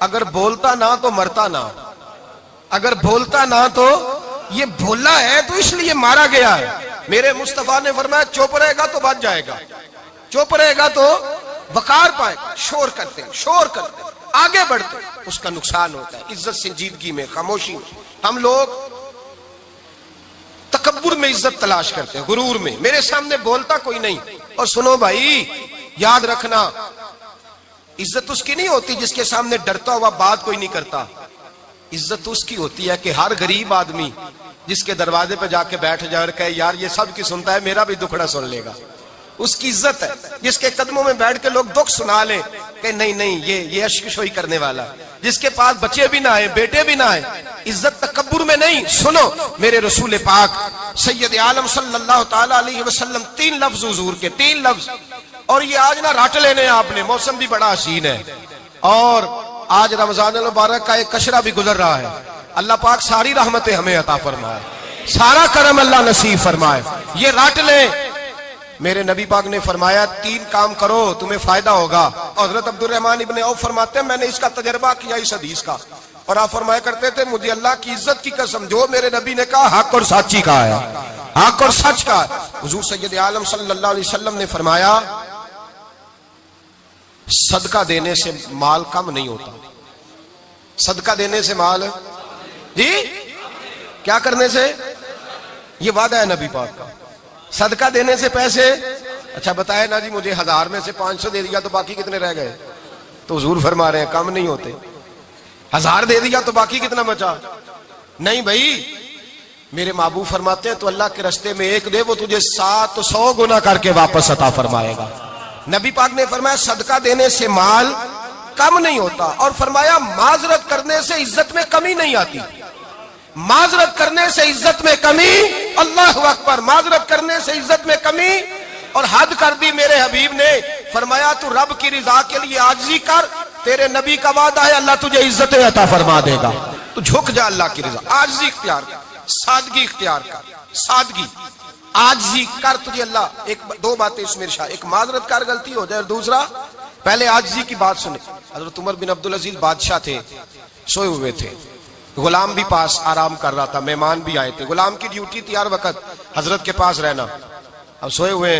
اگر بولتا نہ تو مرتا نہ, اگر بولتا نہ تو یہ بولا ہے تو اس لیے مارا گیا ہے. میرے مصطفیٰ نے فرمایا چپ رہے گا تو بچ جائے گا, چپ رہے گا تو وقار پائے گا. شور کرتے آگے بڑھتے اس کا نقصان ہوتا ہے. عزت سنجیدگی میں, خاموشی میں. ہم لوگ تکبر میں عزت تلاش کرتے ہیں, غرور میں. میرے سامنے بولتا کوئی نہیں. اور سنو بھائی یاد رکھنا, عزت اس کی نہیں ہوتی جس کے سامنے ڈرتا ہوا بات کوئی نہیں کرتا. عزت اس کی ہوتی ہے کہ ہر غریب آدمی جس کے دروازے پہ جا کے بیٹھ جائے اور کہے یار یہ سب کی سنتا ہے, میرا بھی دکھڑا سن لے گا, اس کی عزت ہے. جس کے قدموں میں بیٹھ کے لوگ دکھ سنا لیں کہ نہیں یہ اشک شوئی کرنے والا, جس کے پاس بچے بھی نہ آئے, بیٹے بھی نہ آئے. عزت تکبر میں نہیں. سنو میرے رسول پاک سید عالم صلی اللہ تعالی علیہ وسلم 3 لفظ حضور کے, 3 لفظ اور یہ آج نہ رٹ لینے آپ نے، موسم بھی بڑا حسین ہے، اور آج رمضان المبارک کا ایک کشرہ بھی گزر رہا ہے۔ اللہ پاک ساری رحمتیں ہمیں عطا فرمائے، سارا کرم اللہ نصیب فرمائے۔ یہ رٹ لیں، میرے نبی پاک نے فرمایا 3 کام کرو تمہیں فائدہ ہوگا۔ حضرت عبد الرحمن ابن عوف فرماتے ہیں میں نے اس کا تجربہ کیا اس حدیث کا، اور آپ فرمایا کرتے تھے مجھے اللہ کی عزت کی قسم جو میرے نبی نے کہا حق اور سچی کہا ہے، حق اور سچ کا۔ حضور سید عالم صلی اللہ علیہ وسلم نے فرمایا صدقہ دینے سے مال کم نہیں ہوتا، صدقہ دینے سے مال، جی کیا کرنے سے؟ یہ وعدہ ہے نبی پاک کا، صدقہ دینے سے پیسے۔ اچھا بتائے نا جی مجھے 1000 میں سے 500 دے دیا تو باقی کتنے رہ گئے؟ تو حضور فرما رہے ہیں کم نہیں ہوتے۔ 1000 دے دیا تو باقی کتنا بچا؟ نہیں بھائی، میرے محبوب فرماتے ہیں تو اللہ کے رستے میں 1 دے وہ تجھے 700 گنا کر کے واپس عطا فرمائے گا۔ نبی پاک نے فرمایا صدقہ دینے سے مال کم نہیں ہوتا، اور فرمایا معذرت کرنے سے عزت میں کمی نہیں آتی، معذرت کرنے سے عزت میں کمی، اللہ اکبر، معذرت کرنے سے عزت میں کمی۔ اور حد کر دی میرے حبیب نے، فرمایا تو رب کی رضا کے لیے عاجزی کر، تیرے نبی کا وعدہ ہے اللہ تجھے عزت عطا فرما دے گا۔ تو جھک جا اللہ کی رضا، عاجزی اختیار کر، سادگی اختیار کر، سادگی عاجزی کر، تجھے اللہ ایک 2 باتیں اس میں ارشاد، ایک معذرت کر غلطی ہو جائے، اور دوسرا پہلے عاجزی کی بات سنے۔ حضرت عمر بن عبدالعزیز بادشاہ تھے، سوئے ہوئے تھے، غلام بھی پاس آرام کر رہا تھا، مہمان بھی آئے تھے، غلام کی ڈیوٹی تھی ہر وقت حضرت کے پاس رہنا۔ اب سوئے ہوئے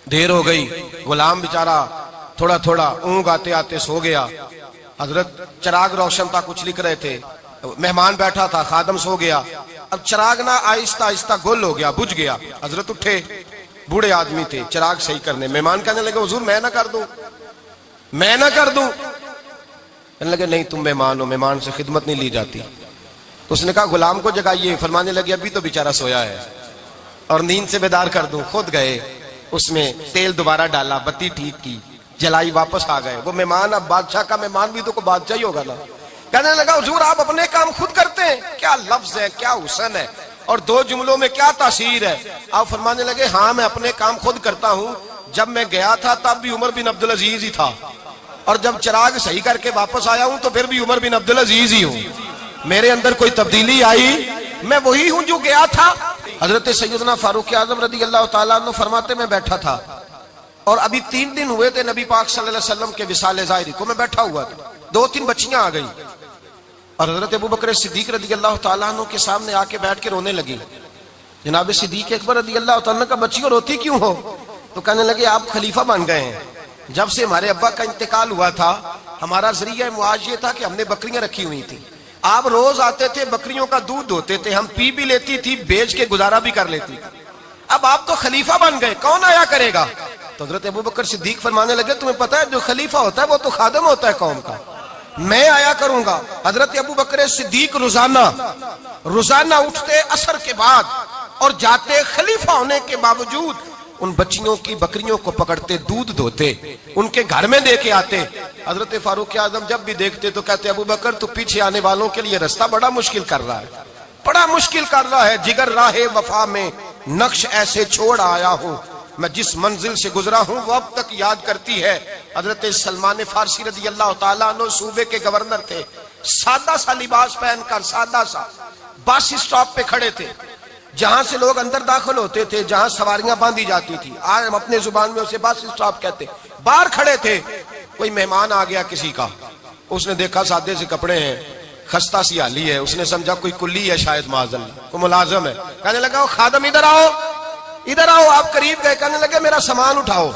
دیر ہو گئی، غلام بیچارہ تھوڑا تھوڑا اونگ آتے آتے سو گیا، حضرت چراغ روشن تھا، کچھ لکھ رہے تھے، مہمان بیٹھا تھا، خادم سو گیا، اب چراغ نہ آہستہ آہستہ گل ہو گیا، بجھ گیا۔ حضرت اٹھے، بوڑھے آدمی تھے، چراغ صحیح کرنے، مہمان کہنے لگے حضور میں نہ کر دوں، میں نہ کر دوں، کہنے لگے نہیں تم مہمان ہو، مہمان سے خدمت نہیں لی جاتی۔ تو اس نے کہا غلام کو جگائیے، فرمانے لگے ابھی تو بیچارہ سویا ہے اور نیند سے بیدار کر دوں۔ خود گئے، اس میں تیل دوبارہ ڈالا، بتی ٹھیک کی، جلائی، واپس آ گئے۔ وہ مہمان، اب بادشاہ کا مہمان بھی تو کوئی بادشاہ ہی ہوگا نا، کہنے لگا حضور آپ اپنے کام خود کرتے ہیں، کیا لفظ ہے، کیا حسن ہے، اور 2 جملوں میں کیا تاثیر ہے۔ آپ فرمانے لگے ہاں میں اپنے کام خود کرتا ہوں، جب میں گیا تھا تب بھی عمر بن عبدالعزیز ہی تھا، اور جب چراغ صحیح کر کے واپس آیا ہوں تو پھر بھی عمر بن عبدالعزیز ہی ہوں، میرے اندر کوئی تبدیلی آئی، میں وہی ہوں جو گیا تھا۔ حضرت سیدنا فاروق اعظم رضی اللہ تعالیٰ عنہ فرماتے میں بیٹھا تھا، اور ابھی 3 دن ہوئے تھے نبی پاک صلی اللہ علیہ وسلم کے وصال ظاہری کو، میں بیٹھا ہوا تھا، 2-3 بچیاں آ گئی، اور حضرت ابوبکر صدیق رضی اللہ تعالیٰ عنہ کے سامنے آ کے بیٹھ کے رونے لگی۔ جناب صدیق اکبر رضی اللہ تعالیٰ عنہ کا بچیوں روتی کیوں ہو؟ تو کہنے لگے آپ خلیفہ بن گئے ہیں، جب سے ہمارے ابا کا انتقال ہوا تھا ہمارا ذریعہ معاش یہ تھا کہ ہم نے بکریاں رکھی ہوئی تھی، آپ روز آتے تھے، بکریوں کا دودھ دھوتے تھے، ہم پی بھی لیتی تھی، بیچ کے گزارا بھی کر لیتی تھی، اب آپ تو خلیفہ بن گئے، کون آیا کرے گا؟ تو حضرت ابوبکر صدیق فرمانے لگے تمہیں پتہ ہے جو خلیفہ ہوتا ہے وہ تو خادم ہوتا ہے قوم کا، میں آیا کروں گا۔ حضرت ابوبکر صدیق روزانہ اٹھتے عصر کے بعد اور جاتے، خلیفہ ہونے کے باوجود ان بچیوں کی بکریوں کو پکڑتے، دودھ دھوتے، ان کے گھر میں دے کے آتے۔ حضرت فاروق اعظم جب بھی دیکھتے تو کہتے ابوبکر تو پیچھے آنے والوں کے لیے رستہ بڑا مشکل کر رہا ہے، بڑا مشکل کر رہا ہے، جگر راہ وفا میں نقش ایسے چھوڑ آیا ہوں، میں جس منزل سے گزرا ہوں وہ اب تک یاد کرتی ہے۔ حضرت سلمان فارسی رضی اللہ تعالیٰ عنہ صوبے کے گورنر تھے، سادہ سا لباس پہن کر، سادہ سا، بس اسٹاپ پہ کھڑے تھے، جہاں سے لوگ اندر داخل ہوتے تھے، جہاں سواریاں باندھی جاتی تھی، آج ہم اپنے زبان میں اسے بس اسٹاپ کہتے، باہر کھڑے تھے۔ کوئی مہمان آ گیا کسی کا، اس نے دیکھا سادے سے کپڑے ہیں، خستہ سی حالی ہے، اس نے سمجھا کوئی کلی ہے شاید، معاذ اللہ کوئی ملازم ہے، کہنے لگا خادم ادھر آؤ، ادھر آؤ، آپ قریب گئے، کہنے لگے میرا سامان اٹھاؤ۔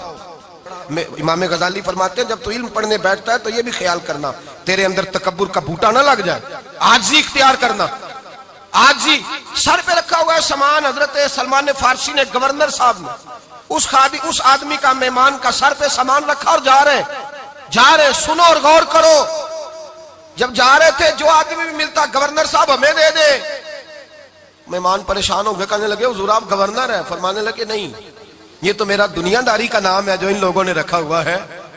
امام غزالی فرماتے ہیں جب تو علم پڑھنے بیٹھتا ہے تو یہ بھی خیال کرنا تیرے اندر تکبر کا بوٹا نہ لگ جائے، عاجزی اختیار کرنا، عاجزی۔ سر پہ رکھا ہوا ہے سامان، حضرت سلمان فارسی نے، گورنر صاحب نے، اس آدمی کا، مہمان کا سر پہ سامان رکھا اور جا رہے، سنو اور غور کرو، جب جا رہے تھے جو آدمی بھی ملتا گورنر صاحب ہمیں دے دے، مہمان پریشان ہو گئے، کہنے لگے حضور آپ گورنر ہیں؟ فرمانے لگے نہیں، یہ تو میرا دنیا داری کا نام ہے جو ان لوگوں نے رکھا ہوا ہے،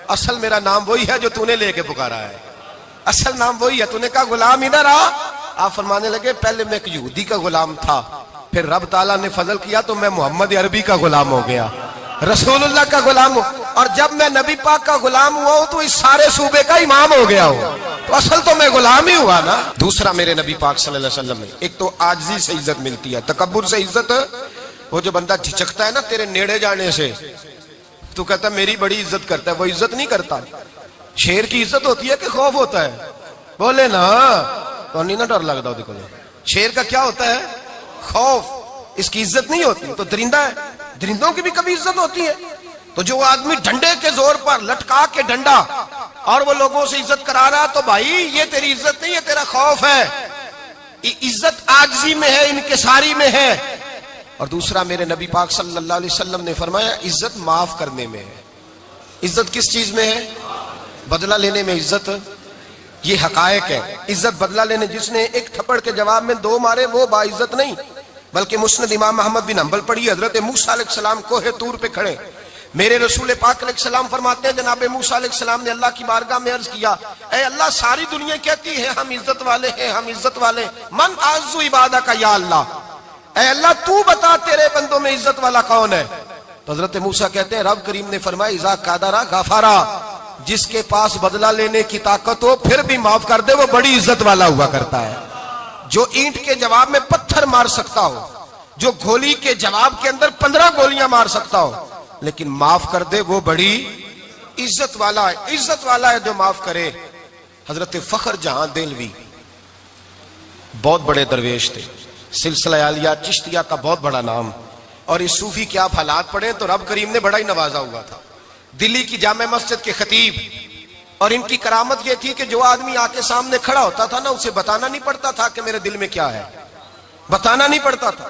اصل میرا نام وہی ہے جو تو نے لے کے پکارا ہے، اصل نام وہی ہے۔ تو نے کہا غلام ادھر آ، آپ فرمانے لگے پہلے میں ایک یہودی کا غلام تھا، پھر رب تعالیٰ نے فضل کیا تو میں محمد عربی کا غلام ہو گیا، رسول اللہ کا غلام ہو۔ اور جب میں نبی پاک کا غلام ہوا ہوں تو اس سارے صوبے کا امام ہو گیا ہوں، تو اصل تو میں غلام ہی ہوا نا۔ دوسرا میرے نبی پاک صلی اللہ علیہ وسلم نے، ایک تو عاجزی سے عزت ملتی ہے، تکبر سے عزت، وہ جو بندہ جھچکتا ہے نا تیرے نیڑے جانے سے، تو کہتا ہے میری بڑی عزت کرتا ہے، وہ عزت نہیں کرتا۔ شیر کی عزت ہوتی ہے کہ خوف ہوتا ہے؟ بولے نا، تو نہیں نا ڈر لگتا دیکھو، شیر کا کیا ہوتا ہے؟ خوف، اس کی عزت نہیں ہوتی۔ تو درندہ ہے، درندوں کی بھی کبھی عزت ہوتی ہے؟ تو جو آدمی ڈنڈے کے زور پر لٹکا کے ڈنڈا اور وہ لوگوں سے عزت کرا رہا، تو بھائی یہ تیری عزت نہیں ہے، تیرا خوف ہے۔ عزت عاجزی میں ہے، انکساری میں ہے۔ اور دوسرا میرے نبی پاک صلی اللہ علیہ وسلم نے فرمایا عزت معاف کرنے میں ہے۔ عزت کس چیز میں ہے؟ بدلہ لینے میں عزت، یہ حقائق ہے۔ عزت بدلہ لینے، جس نے ایک تھپڑ کے جواب میں 2 مارے وہ باعزت نہیں، بلکہ مسند امام احمد بن حنبل پڑھی، حضرت موسیٰ علیہ السلام کوہ طور پہ کھڑے، میرے رسول پاک علیہ السلام فرماتے ہیں جناب موسیٰ علیہ السلام نے اللہ کی بارگاہ میں عرض کیا، اے اللہ ساری دنیا کہتی ہے ہم عزت والے ہیں، ہم عزت والے، من اعز عبادہ کا یا اللہ، اے اللہ تو بتا تیرے بندوں میں عزت والا کون ہے؟ تو حضرت موسیٰ کہتے ہیں رب کریم نے فرمایا اذا قادرا غفارا، جس کے پاس بدلہ لینے کی طاقت ہو پھر بھی معاف کر دے وہ بڑی عزت والا ہوا کرتا ہے۔ جو اینٹ کے جواب میں پتھر مار سکتا ہو، جو گولی کے جواب کے اندر 15 گولیاں مار سکتا ہو لیکن معاف کر دے وہ بڑی عزت والا ہے۔ عزت والا ہے جو معاف کرے۔ حضرت فخر جہاں دہلوی بہت بڑے درویش تھے، سلسلہ عالیہ چشتیہ کا بہت بڑا نام، اور اس صوفی کے آپ حالات پڑھیں تو رب کریم نے بڑا ہی نوازا ہوا تھا۔ دلی کی جامع مسجد کے خطیب، اور ان کی کرامت یہ تھی کہ جو آدمی آ کے سامنے کھڑا ہوتا تھا نا اسے بتانا نہیں پڑتا تھا کہ میرے دل میں کیا ہے، بتانا نہیں پڑتا تھا۔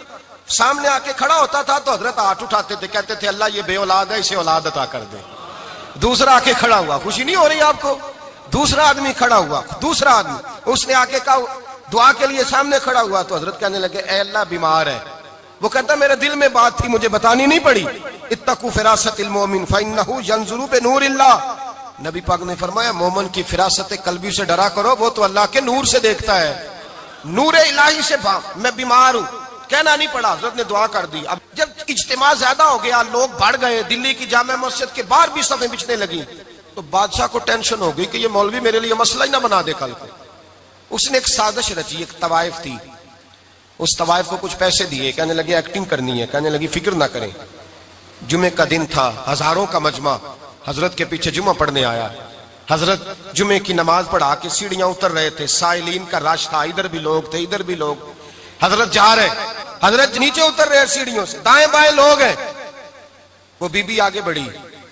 سامنے آ کے کھڑا ہوتا تھا تو حضرت ہاتھ اٹھاتے تھے، کہتے تھے اللہ یہ بے اولاد ہے اسے اولاد عطا کر دے۔ دوسرا آ کے کھڑا ہوا، خوشی نہیں ہو رہی آپ کو؟ دوسرا آدمی کھڑا ہوا، دوسرا آدمی، اس نے آ کے کہا دعا کے لیے سامنے کھڑا ہوا تو حضرت کہنے لگے اے اللہ بیمار ہے، وہ کہتا میرے دل میں بات تھی مجھے بتانی نہیں پڑی، اتقوا فراست المومن فإنه ينظر بنور اللہ۔ نبی پاک نے فرمایا مومن کی فراست قلبی سے ڈرا کرو، وہ تو اللہ کے نور سے دیکھتا ہے، نور الہی سے۔ میں بیمار ہوں، کہنا نہیں پڑا، حضرت نے دعا کر دی۔ اب جب اجتماع زیادہ ہو گیا، لوگ بڑھ گئے، دلی کی جامع مسجد کے باہر بھی صفیں بچھنے لگی، تو بادشاہ کو ٹینشن ہو گئی کہ یہ مولوی میرے لیے مسئلہ ہی نہ بنا دے کل کو۔ اس نے ایک سازش رچی، ایک طوائف تھی، اس طوائف کو کچھ پیسے دیے، کہنے لگے ایکٹنگ کرنی ہے، کہنے لگی فکر نہ کریں۔ جمعے کا دن تھا، ہزاروں کا مجمع حضرت کے پیچھے جمعہ پڑھنے آیا، حضرت جمعے کی نماز پڑھا کے سیڑھیاں اتر رہے تھے، سائلین کا رش تھا، ادھر بھی لوگ تھے ادھر بھی لوگ، حضرت جا رہے، حضرت نیچے اتر رہے سیڑھیوں سے، دائیں بائیں لوگ ہیں۔ وہ بی بی آگے بڑھی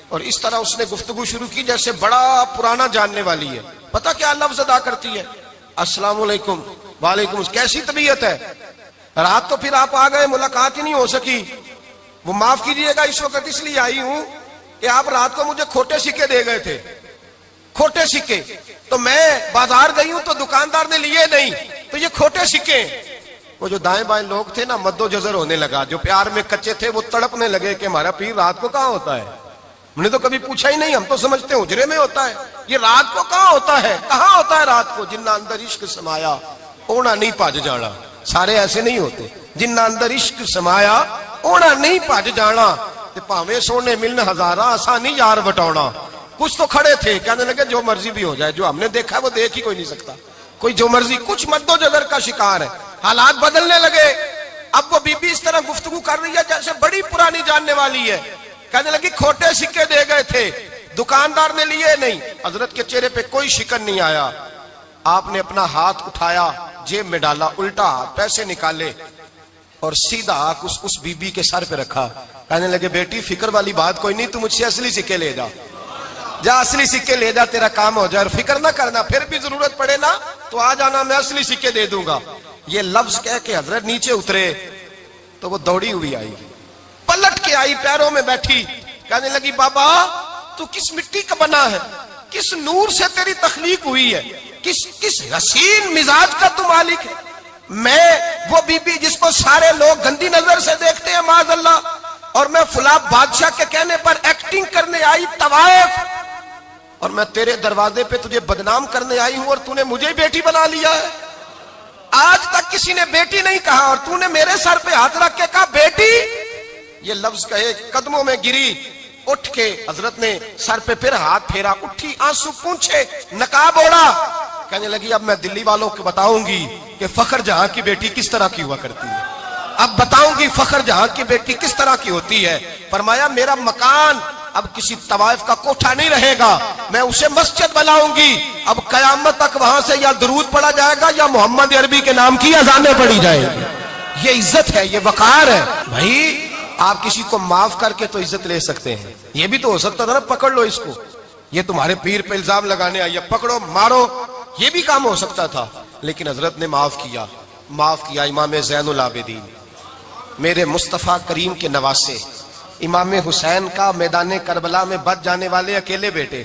اور اس طرح اس نے گفتگو شروع کی جیسے بڑا پرانا جاننے والی ہے، پتہ کیا لفظ ادا کرتی ہے؟ السلام علیکم، وعلیکم السلام، کیسی طبیعت ہے؟ رات تو پھر آپ آ گئے، ملاقات ہی نہیں ہو سکی، وہ معاف کیجئے گا اس وقت اس لیے آئی ہوں کہ آپ رات کو مجھے کھوٹے سکے دے گئے تھے، کھوٹے سکے، تو میں بازار گئی ہوں تو دکاندار نے لیے نہیں، تو یہ کھوٹے سکے۔ وہ جو دائیں بائیں لوگ تھے نا مد و جزر ہونے لگا، جو پیار میں کچے تھے وہ تڑپنے لگے کہ ہمارا پیر رات کو کہاں ہوتا ہے، ہم نے تو کبھی پوچھا ہی نہیں، ہم تو سمجھتے ہیں حجرے میں ہوتا ہے، یہ رات کو کہاں ہوتا ہے، کہاں ہوتا ہے رات کو؟ جنہ اندر عشق سمایا اونا نہیں پاج جانا، سارے ایسے نہیں ہوتے، جنہ اندر عشق سمایا اونا نہیں پاج جانا، تے پاویں سونے ملن ہزارہ آسانی یار وٹاؤنا۔ کچھ تو کھڑے تھے، کہنے لگے جو مرضی بھی ہو جائے، جو ہم نے دیکھا وہ دیکھ ہی کوئی نہیں سکتا، کوئی جو مرضی، کچھ مد و جزر کا شکار ہے۔ حالات بدلنے لگے، اب وہ بی بی اس طرح گفتگو کر رہی ہے جیسے بڑی پرانی جاننے والی ہے، کہنے لگی کھوٹے سکے دے گئے تھے، دکاندار نے لیے نہیں۔ حضرت کے چہرے پہ کوئی شکن نہیں آیا، آپ نے اپنا ہاتھ اٹھایا، جیب میں ڈالا، الٹا ہاتھ، پیسے نکالے اور سیدھا ہاتھ اس بی بی کے سر پہ رکھا، کہنے لگے بیٹی فکر والی بات کوئی نہیں، تم مجھ سے اصلی سکے لے جا، جا اصلی سکے لے جا، تیرا کام ہو جائے، اور فکر نہ کرنا، پھر بھی ضرورت پڑے نا تو آ جانا، میں اصلی سکے دے دوں گا۔ یہ لفظ کہہ کے حضرت نیچے اترے تو وہ دوڑی ہوئی آئی، پلٹ کے آئی، پیروں میں بیٹھی، کہنے لگی بابا تو کس مٹی کا بنا ہے، کس نور سے تیری تخلیق ہوئی ہے، کس حسین مزاج کا تو مالک ہے؟ میں وہ بی بی جس کو سارے لوگ گندی نظر سے دیکھتے ہیں معاذ اللہ، اور میں فلاں بادشاہ کے کہنے پر ایکٹنگ کرنے آئی طوائف، اور میں تیرے دروازے پہ تجھے بدنام کرنے آئی ہوں اور تو نے مجھے بیٹی بنا لیا ہے۔ آج تک کسی نے بیٹی نہیں کہا اور تو نے میرے سر پہ ہاتھ رکھ کے کہا بیٹی، یہ لفظ کہے قدموں میں گری، اٹھ کے حضرت نے سر پہ پھر ہاتھ پھیرا, اٹھی, آنسو پونچھے, نقاب اوڑا, کہنے لگی اب میں دلی والوں کو بتاؤں گی کہ فخر جہاں کی بیٹی کس طرح کی ہوا کرتی ہے, اب بتاؤں گی فخر جہاں کی بیٹی کس طرح کی ہوتی ہے. فرمایا میرا مکان اب کسی طوائف کا کوٹھا نہیں رہے گا, میں اسے مسجد بناؤں گی, اب قیامت تک وہاں سے یا درود پڑھا جائے گا یا محمد عربی کے نام کی اذانیں پڑھی جائیں گی. یہ عزت ہے, یہ وقار ہے. بھائی آپ کسی کو معاف کر کے تو عزت لے سکتے ہیں, یہ بھی تو ہو سکتا تھا نا پکڑ لو اس کو, یہ تمہارے پیر پہ الزام لگانے آئیے, پکڑو مارو, یہ بھی کام ہو سکتا تھا. لیکن حضرت نے معاف کیا, معاف کیا. امام زین العابدین میرے مصطفیٰ کریم کے نواسے, امام حسین کا میدان کربلا میں بچ جانے والے اکیلے بیٹے,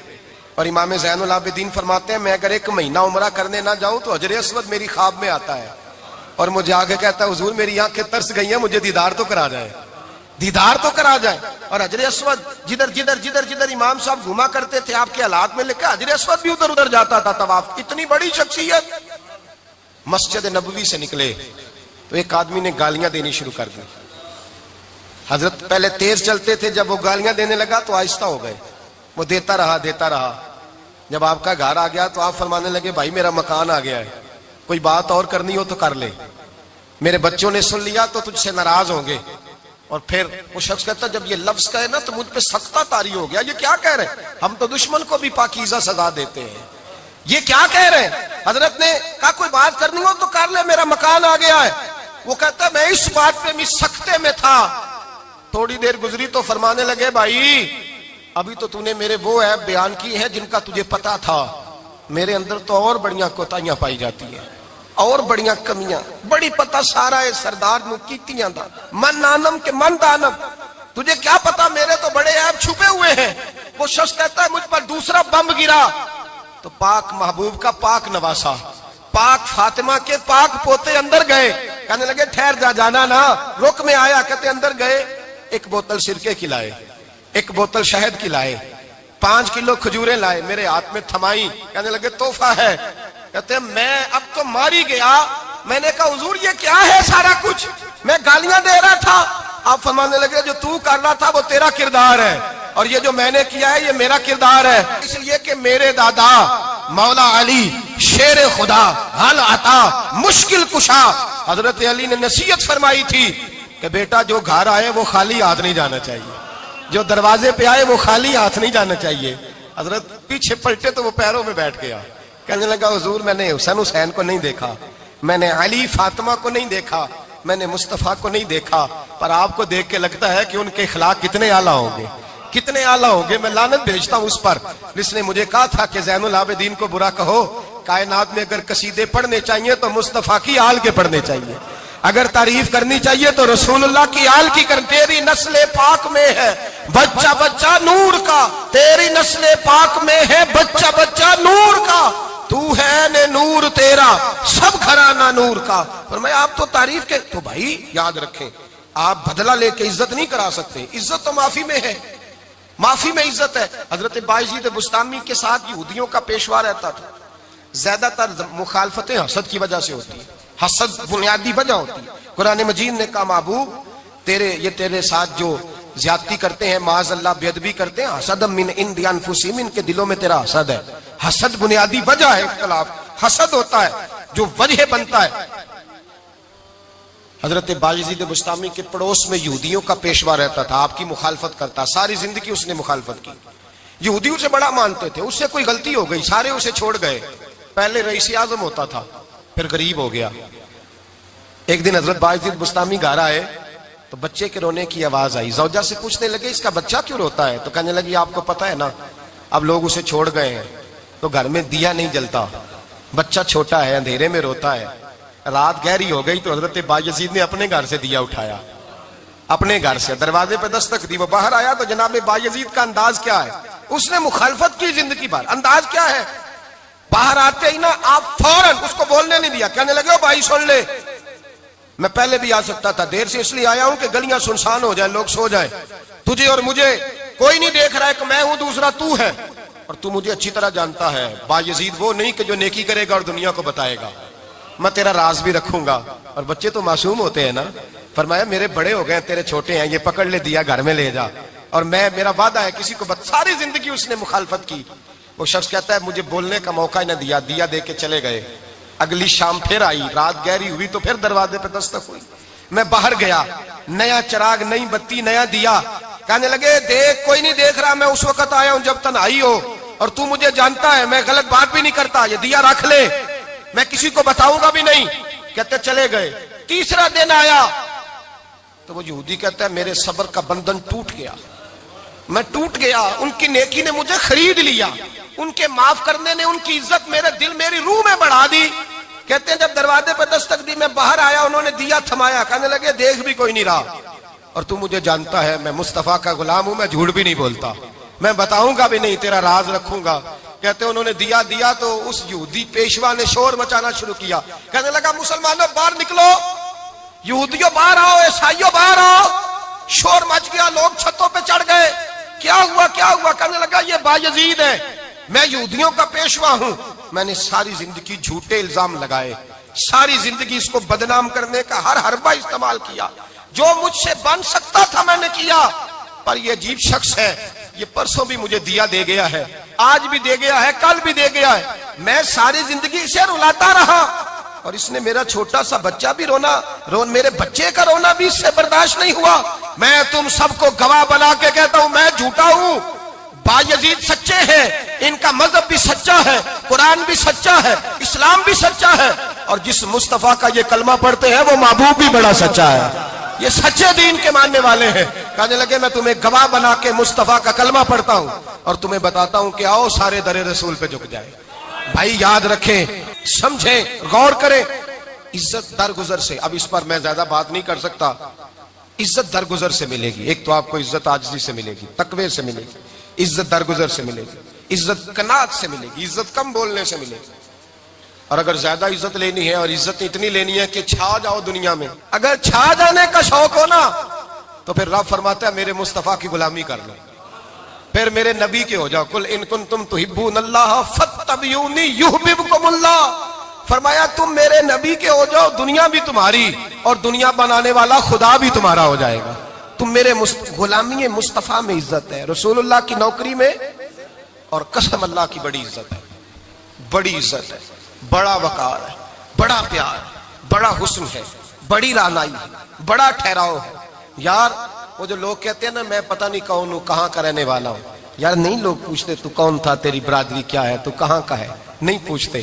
اور امام زین العابدین فرماتے ہیں میں اگر 1 مہینہ عمرہ کرنے نہ جاؤں تو حجر اسود میری خواب میں آتا ہے اور مجھے آگے کہتا ہے حضور میری آنکھیں ترس گئی ہیں, مجھے دیدار تو کرا جائے, دیدار تو کرا جائے. اور حجر اسود جدھر جدھر جدھر جدھر امام صاحب گھوما کرتے تھے آپ کے حالات میں لکھا حجر اسود بھی ادھر ادھر جاتا تھا طواف. اتنی بڑی شخصیت. مسجد نبوی سے نکلے تو ایک آدمی نے گالیاں دینی شروع کر دی. حضرت پہلے تیز چلتے تھے, جب وہ گالیاں دینے لگا تو آہستہ ہو گئے, وہ دیتا رہا دیتا رہا. جب آپ کا گھر آ گیا تو آپ فرمانے لگے بھائی میرا مکان آ گیا ہے, کوئی بات اور کرنی ہو تو کر لے, میرے بچوں نے سن لیا تو تجھ سے ناراض ہوں گے. اور پھر وہ شخص کہتا جب یہ لفظ کہے نا تو مجھ پہ سختہ طاری ہو گیا, یہ کیا کہہ رہے ہیں, ہم تو دشمن کو بھی پاکیزہ سزا دیتے ہیں, یہ کیا کہہ رہے ہیں. حضرت نے کہا کوئی بات کرنی ہو تو کر لے, میرا مکان آ گیا ہے. وہ کہتا میں اس بات پہ بھی سختے میں تھا. تھوڑی دیر گزری تو فرمانے لگے بھائی ابھی تو نے میرے وہ عیب بیان کی ہیں جن کا تجھے پتا تھا, میرے اندر تو اور بڑیاں کوتاہیاں پائی جاتی ہیں, اور بڑیاں کمیاں, بڑی پتا سارا ہے سردار نو کیتیاں دا من نانم کے من دانم, تجھے کیا پتا میرے تو بڑے عیب چھپے ہوئے ہیں. وہ شخص کہتا ہے مجھ پر دوسرا بم گرا تو پاک محبوب کا پاک نواسا, پاک فاطمہ کے پاک پوتے اندر گئے. کہنے لگے ٹھہر جا, جانا نا, رک میں آیا. کہتے اندر گئے, 1 بوتل سرکے کی لائے, 1 بوتل شہد کی لائے, 5 کلو کھجوریں لائے, میرے ہاتھ میں تھمائی. کہنے لگے تحفہ ہے. کہتے میں اب تو ماری گیا. میں نے کہا حضور یہ کیا ہے سارا کچھ, میں گالیاں دے رہا تھا. آپ فرمانے لگے جو تو کر رہا تھا وہ تیرا کردار ہے, اور یہ جو میں نے کیا ہے یہ میرا کردار ہے. اس لیے کہ میرے دادا مولا علی شیر خدا حل عطا مشکل کشا, حضرت علی نے نصیحت فرمائی تھی کہ بیٹا جو گھر آئے وہ خالی ہاتھ نہیں جانا چاہیے, جو دروازے پہ آئے وہ خالی ہاتھ نہیں جانا چاہیے. حضرت پیچھے پلٹے تو وہ پیروں میں بیٹھ گیا. کہنے لگا حضور میں نے حسین کو نہیں دیکھا, میں نے علی فاطمہ کو نہیں دیکھا, میں نے مصطفیٰ کو نہیں دیکھا, پر آپ کو دیکھ کے لگتا ہے کہ ان کے اخلاق کتنے اعلیٰ ہوں گے, کتنے اعلیٰ ہوں گے. میں لعنت بھیجتا ہوں اس پر جس نے مجھے کہا تھا کہ زین العابدین کو برا کہو, کائنات میں اگر قصیدے پڑھنے چاہیے تو مصطفیٰ کی آل کے پڑھنے چاہیے, اگر تعریف کرنی چاہیے تو رسول اللہ کی آل کی کر. تیری نسل پاک میں ہے بچہ بچہ نور کا, تیری نسل پاک میں ہے بچہ بچہ نور کا, تو ہے نے نور تیرا سب گھرانہ نور کا. فرمایا آپ تو تعریف کے, تو بھائی یاد رکھیں آپ بدلہ لے کے عزت نہیں کرا سکتے, عزت تو معافی میں ہے, معافی میں عزت ہے. حضرت بایزید بستامی کے ساتھ یہودیوں کا پیشوا رہتا تھا. زیادہ تر مخالفتیں حسد کی وجہ سے ہوتی ہیں, حسد بنیادی وجہ ہوتی ہے. قرآن مجید نے کہا محبوب تیرے ساتھ جو زیادتی کرتے ہیں معاذ اللہ بے ادبی کرتے ہیں, حسد من عند انفسہم, ان کے دلوں میں تیرا حسد ہے. حسد بنیادی وجہ ہے اختلاف, حسد ہوتا ہے جو وجہ بنتا ہے. حضرت بایزید بستامی کے پڑوس میں یہودیوں کا پیشوا رہتا تھا, آپ کی مخالفت کرتا, ساری زندگی اس نے مخالفت کی. یہودی اسے بڑا مانتے تھے, اس سے کوئی غلطی ہو گئی سارے اسے چھوڑ گئے. پہلے رئیس اعظم ہوتا تھا پھر غریب ہو گیا. ایک دن حضرت بایزید بستامی گھر آئے تو بچے کے رونے کی آواز آئی. زوجہ سے پوچھنے لگے اس کا بچہ کیوں روتا ہے, تو کہنے لگی آپ کو پتا ہے نا اب لوگ اسے چھوڑ گئے ہیں تو گھر میں دیا نہیں جلتا, بچہ چھوٹا ہے اندھیرے میں روتا ہے. رات گہری ہو گئی تو حضرت بایزید نے اپنے گھر سے دیا اٹھایا, اپنے گھر سے دروازے پہ دستک دی. وہ باہر آیا تو جناب بایزید کا انداز کیا ہے, اس نے مخالفت کی زندگی بھر. انداز کیا ہے, باہر آتے ہی نا آپ فوراً اس کو بولنے نہیں دیا. کہنے لگے بھائی سن لے, میں پہلے بھی آ سکتا تھا, دیر سے اس لیے آیا ہوں کہ گلیاں سنسان ہو جائے, لوگ سو جائے, تجھے اور مجھے کوئی نہیں دیکھ رہا ہے کہ میں ہوں دوسرا تو ہے, اور تو مجھے اچھی طرح جانتا ہے. بایزید وہ نہیں کہ جو نیکی کرے گا اور دنیا کو بتائے گا, میں تیرا راز بھی رکھوں گا. اور بچے تو معصوم ہوتے ہیں نا. فرمایا میرے بڑے ہو گئے تیرے چھوٹے ہیں, یہ پکڑ لے دیا گھر میں لے جا. اور میرا وعدہ ہے کسی کو ساری زندگی اس نے مخالفت کی. وہ شخص کہتا ہے مجھے بولنے کا موقع ہی نہ دیا, دیا دے کے چلے گئے. اگلی شام پھر آئی, رات گہری ہوئی تو پھر دروازے پہ دستک ہوئی. میں باہر گیا, نیا چراغ, نئی بتی, نیا دیا. کہنے لگے دیکھ, کوئی نہیں دیکھ رہا, میں اس وقت آیا ہوں جب تنہائی ہو, اور تو مجھے جانتا ہے میں غلط بات بھی نہیں کرتا, یہ دیا رکھ لے, میں کسی کو بتاؤں گا بھی نہیں. کہتے چلے گئے. تیسرا دن آیا تو وہ یہودی کہتا ہے میرے صبر کا بندھن ٹوٹ گیا, میں ٹوٹ گیا. ان کی نیکی نے مجھے خرید لیا, ان کے معاف کرنے نے ان کی عزت میرے دل, میری روح میں بڑھا دی. کہتے ہیں جب دروازے پہ دستک دی, میں باہر آیا, انہوں نے دیا تھمایا. کہنے لگے دیکھ بھی کوئی نہیں رہا, اور تو مجھے جانتا ہے میں مصطفیٰ کا غلام ہوں, میں جھوٹ بھی نہیں بولتا, میں بتاؤں گا بھی نہیں, تیرا راز رکھوں گا. کہتے انہوں نے دیا تو اس یہودی پیشوا نے شور مچانا شروع کیا. کہنے لگا مسلمانوں باہر نکلو, یہودیوں باہر آؤ, عیسائیوں باہر آؤ. شور مچ گیا, لوگ چھتوں پہ چڑھ گئے. کیا ہوا کیا ہوا؟ کہنے لگا یہ بایزید ہے, میں یہودیوں کا پیشوا ہوں. میں نے ساری زندگی جھوٹے الزام لگائے, ساری زندگی اس کو بدنام کرنے کا ہر حربہ استعمال کیا, جو مجھ سے بن سکتا تھا میں نے کیا. پر یہ عجیب شخص ہے, یہ پرسوں بھی مجھے دیا دے گیا ہے, آج بھی دے گیا ہے, کل بھی دے گیا ہے. میں ساری زندگی اسے رلاتا رہا, اور اس نے میرا چھوٹا سا بچہ بھی میرے بچے کا رونا بھی اس سے برداشت نہیں ہوا. میں تم سب کو گواہ بنا کے کہتا ہوں میں جھوٹا ہوں, بایزید سچے ہیں, ان کا مذہب بھی سچا ہے, قرآن بھی سچا ہے, اسلام بھی سچا ہے, اور جس مصطفیٰ کا یہ کلمہ پڑھتے ہیں وہ محبوب بھی بڑا سچا ہے, یہ سچے دین کے ماننے والے ہیں. کہنے لگے میں تمہیں گواہ بنا کے مصطفیٰ کا کلمہ پڑھتا ہوں اور تمہیں بتاتا ہوں کہ آؤ سارے در رسول پہ جھک جائے. بھائی یاد رکھیں, سمجھیں, غور کریں. عزت درگزر سے, اب اس پر میں زیادہ بات نہیں کر سکتا. عزت درگزر سے ملے گی. ایک تو آپ کو عزت عاجزی سے ملے گی, تقوی سے ملے گی, عزت درگزر سے ملے گی, عزت قناعت سے ملے گی, عزت کم بولنے سے ملے گی. اور اگر زیادہ عزت لینی ہے اور عزت اتنی لینی ہے کہ چھا جاؤ دنیا میں, اگر چھا جانے کا شوق ہو نا تو پھر رب فرماتا ہے میرے مصطفیٰ کی غلامی کر لو, پھر میرے نبی کے ہو جاؤ. قل ان کنتم تحبون اللہ فاتبعونی یحببکم اللہ. فرمایا تم میرے نبی کے ہو جاؤ, دنیا بھی تمہاری اور دنیا بنانے والا خدا بھی تمہارا ہو جائے گا. تم میرے غلامی مصطفیٰ میں عزت ہے, رسول اللہ کی نوکری میں, اور قسم اللہ کی بڑی عزت ہے, بڑی عزت ہے, بڑا وقار ہے, بڑا پیار, بڑا حسن ہے, بڑی رعنائی ہے, بڑا ٹھہراؤ ہے. یار وہ جو لوگ کہتے ہیں نا میں پتہ نہیں کون ہوں, کہاں کا رہنے والا ہوں, یار نہیں لوگ پوچھتے تو کون تھا, تیری برادری کیا ہے, تو کہاں کا ہے, نہیں پوچھتے.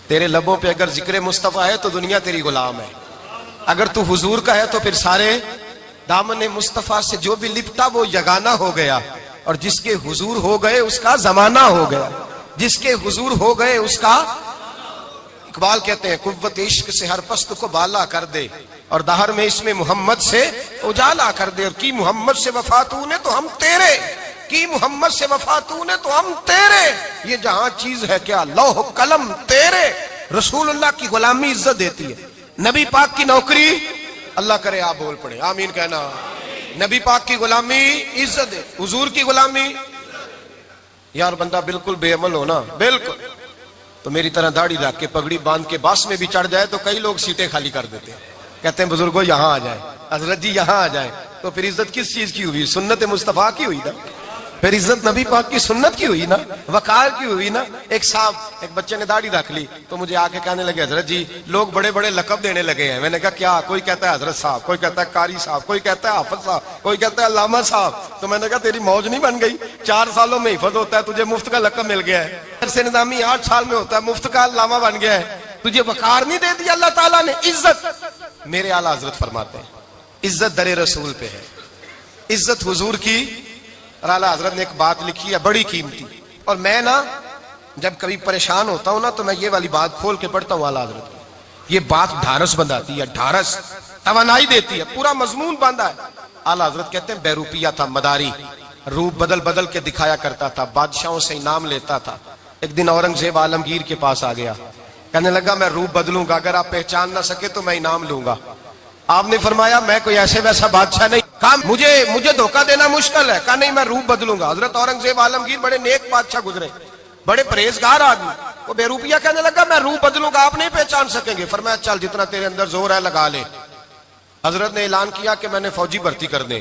تیرے لبوں پہ اگر ذکر مصطفیٰ ہے تو دنیا تیری غلام ہے, اگر تو حضور کا ہے تو پھر سارے دامن مصطفیٰ سے جو بھی لپٹا وہ یگانہ ہو گیا, اور جس کے حضور ہو گئے اس کا زمانہ ہو گیا, جس کے حضور ہو گئے اس کا. اقبال کہتے ہیں قوت عشق سے ہر پست کو بالا کر دے, اور دہر میں اس میں محمد سے اجالا کر دے. اور کی محمد سے وفا تو نے تو ہم تیرے, کی محمد سے وفا تو نے تو ہم تیرے. یہ جہاں چیز ہے کیا لوح قلم تیرے. رسول اللہ کی غلامی عزت دیتی ہے, نبی پاک کی نوکری, اللہ کرے آپ بول پڑے آمین کہنا. نبی پاک کی غلامی عزت ہے, حضور کی غلامی. یار بندہ بالکل بے عمل ہونا, بالکل تو میری طرح داڑھی رکھ کے پگڑی باندھ کے باس میں بھی چڑھ جائے تو کئی لوگ سیٹیں خالی کر دیتے ہیں, کہتے ہیں بزرگوں یہاں آ جائیں, حضرت جی یہاں آ جائیں. تو پھر عزت کس چیز کی ہوئی؟ سنت مصطفیٰ کی ہوئی نا, پھر عزت نبی پاک کی سنت کی ہوئی نا, وقار کی ہوئی نا. ایک صاحب, ایک بچے نے داڑھی رکھ لی تو مجھے آ کے کہنے لگے حضرت جی لوگ بڑے بڑے لقب دینے لگے ہیں. میں نے کہا کیا؟ کوئی کہتا ہے حضرت صاحب, کوئی کہتا ہے قاری صاحب, کوئی کہتا ہے حافظ صاحب, کوئی کہتا ہے علامہ صاحب. تو میں نے کہا تیری موج نہیں بن گئی, 4 سالوں میں حفظ ہوتا ہے, تجھے مفت کا لقب مل گیا ہے. سے نظامی 8 سال میں ہوتا ہے, مفت کا علامہ بن گیا ہے, تجھے وقار نہیں دے دیا اللہ تعالیٰ نے. عزت میرے اعلیٰ حضرت فرماتے ہیں عزت در رسول پہ ہے, عزت حضور کی. اور اعلیٰ حضرت نے ایک بات لکھی ہے بڑی قیمتی, اور میں نا جب کبھی پریشان ہوتا ہوں نا تو میں یہ والی بات کھول کے پڑھتا ہوں اعلیٰ حضرت کی. یہ بات ڈھارس بندھاتی ہے, ڈھارس توانائی دیتی ہے, پورا مضمون باندھا ہے. اعلیٰ حضرت کہتے ہیں بیروپیہ تھا مداری, روپ بدل بدل کے دکھایا کرتا تھا, بادشاہوں سے انعام لیتا تھا. ایک دن اورنگزیب عالمگیر کے پاس آ گیا, کہنے لگا میں روپ بدلوں گا, اگر آپ پہچان نہ سکے تو میں انعام لوں گا. آپ نے فرمایا میں کوئی ایسے ویسا بادشاہ نہیں, کہا مجھے دھوکہ دینا مشکل ہے. کہا نہیں میں روپ بدلوں گا. حضرت اورنگزیب عالمگیر بڑے نیک بادشاہ گزرے, بڑے پرہیزگار آدمی. وہ بے روپیہ کہنے لگا میں روپ بدلوں گا, آپ نہیں پہچان سکیں گے. فرمایا چل جتنا تیرے اندر زور ہے لگا لے. حضرت نے اعلان کیا کہ میں نے فوجی بھرتی کر دیں.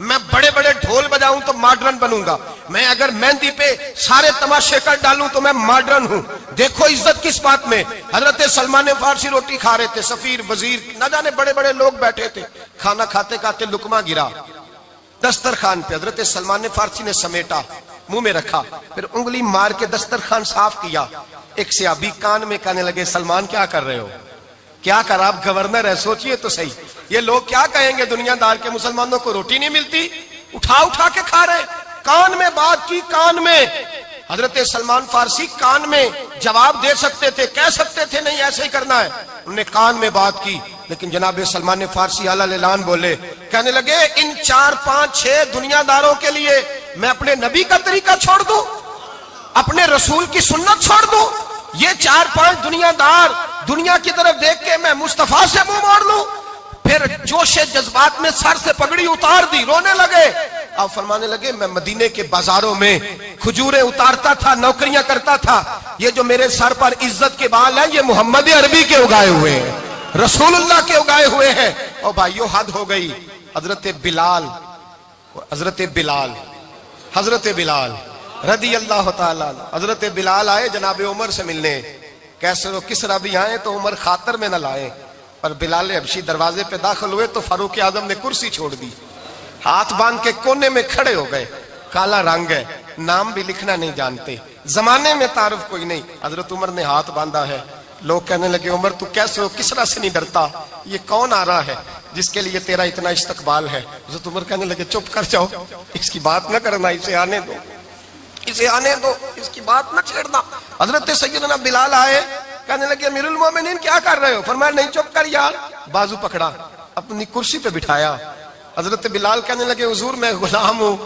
میں بڑے بڑے ڈھول بجاؤں تو ماڈرن بنوں گا, میں اگر مہندی پہ سارے تماشے کر ڈالوں تو میں ماڈرن ہوں. دیکھو عزت کس بات میں. حضرت سلمان فارسی روٹی کھا رہے تھے, سفیر وزیر نہ جانے بڑے بڑے لوگ بیٹھے تھے, کھانا کھاتے کھاتے لقمہ گرا دسترخوان پہ. حضرت سلمان فارسی نے سمیٹا, منہ میں رکھا, پھر انگلی مار کے دسترخوان صاف کیا. ایک صحابی کان میں کہنے لگے, سلمان کیا کر رہے ہو, کیا کر, آپ گورنر ہے, سوچئے تو صحیح, یہ لوگ کیا کہیں گے دنیا دار کے مسلمانوں کو روٹی نہیں ملتی, اٹھا اٹھا کے کھا رہے. کان میں بات کی, کان میں. حضرت سلمان فارسی کان میں جواب دے سکتے تھے, کہہ سکتے تھے نہیں ایسے ہی کرنا ہے, انہوں نے کان میں بات کی. لیکن جناب سلمان فارسی اعلیٰ الاعلان بولے, کہنے لگے ان 4 5 6 دنیا داروں کے لیے میں اپنے نبی کا طریقہ چھوڑ دوں, اپنے رسول کی سنت چھوڑ دوں. یہ 4 5 دنیا دار دنیا کی طرف دیکھ کے میں مصطفیٰ سے منہ موڑ لوں. پھر جوش جذبات میں سر سے پگڑی اتار دی, رونے لگے. آپ فرمانے لگے, میں مدینے کے بازاروں میں کھجوریں اتارتا تھا, نوکریاں کرتا تھا, یہ جو میرے سر پر عزت کے بال ہیں یہ محمد عربی کے اگائے ہوئے ہیں, رسول اللہ کے اگائے ہوئے ہیں. اور بھائیو حد ہو گئی. حضرت بلال رضی اللہ تعالیٰ, حضرت بلال آئے جناب عمر سے ملنے. کیسے وہ کسرا بھی آئے تو عمر خاطر میں نہ لائے, پر بلال حبشی دروازے پہ داخل ہوئے تو فاروق اعظم نے کرسی چھوڑ دی, ہاتھ باندھ کے کونے میں کھڑے ہو گئے. کالا رنگ ہے, نام بھی لکھنا نہیں جانتے, زمانے میں تعارف کوئی نہیں. حضرت عمر نے ہاتھ باندھا ہے. لوگ کہنے لگے, عمر تو کیسے ہو, کسرا سے نہیں ڈرتا, یہ کون آ رہا ہے جس کے لیے تیرا اتنا استقبال ہے. حضرت عمر کہنے لگے, چپ کر جاؤ, اس کی بات نہ کرنا, اسے آنے دو, اس کی بات نہ چھیڑنا. حضرت سیدنا بلال آئے, کہنے لگے امیر المومنین کیا کر رہے ہو. فرمایا نہیں چپ کر یار. بازو پکڑا, اپنی کرسی پہ بٹھایا. حضرت بلال کہنے لگے, حضور میں غلام ہوں,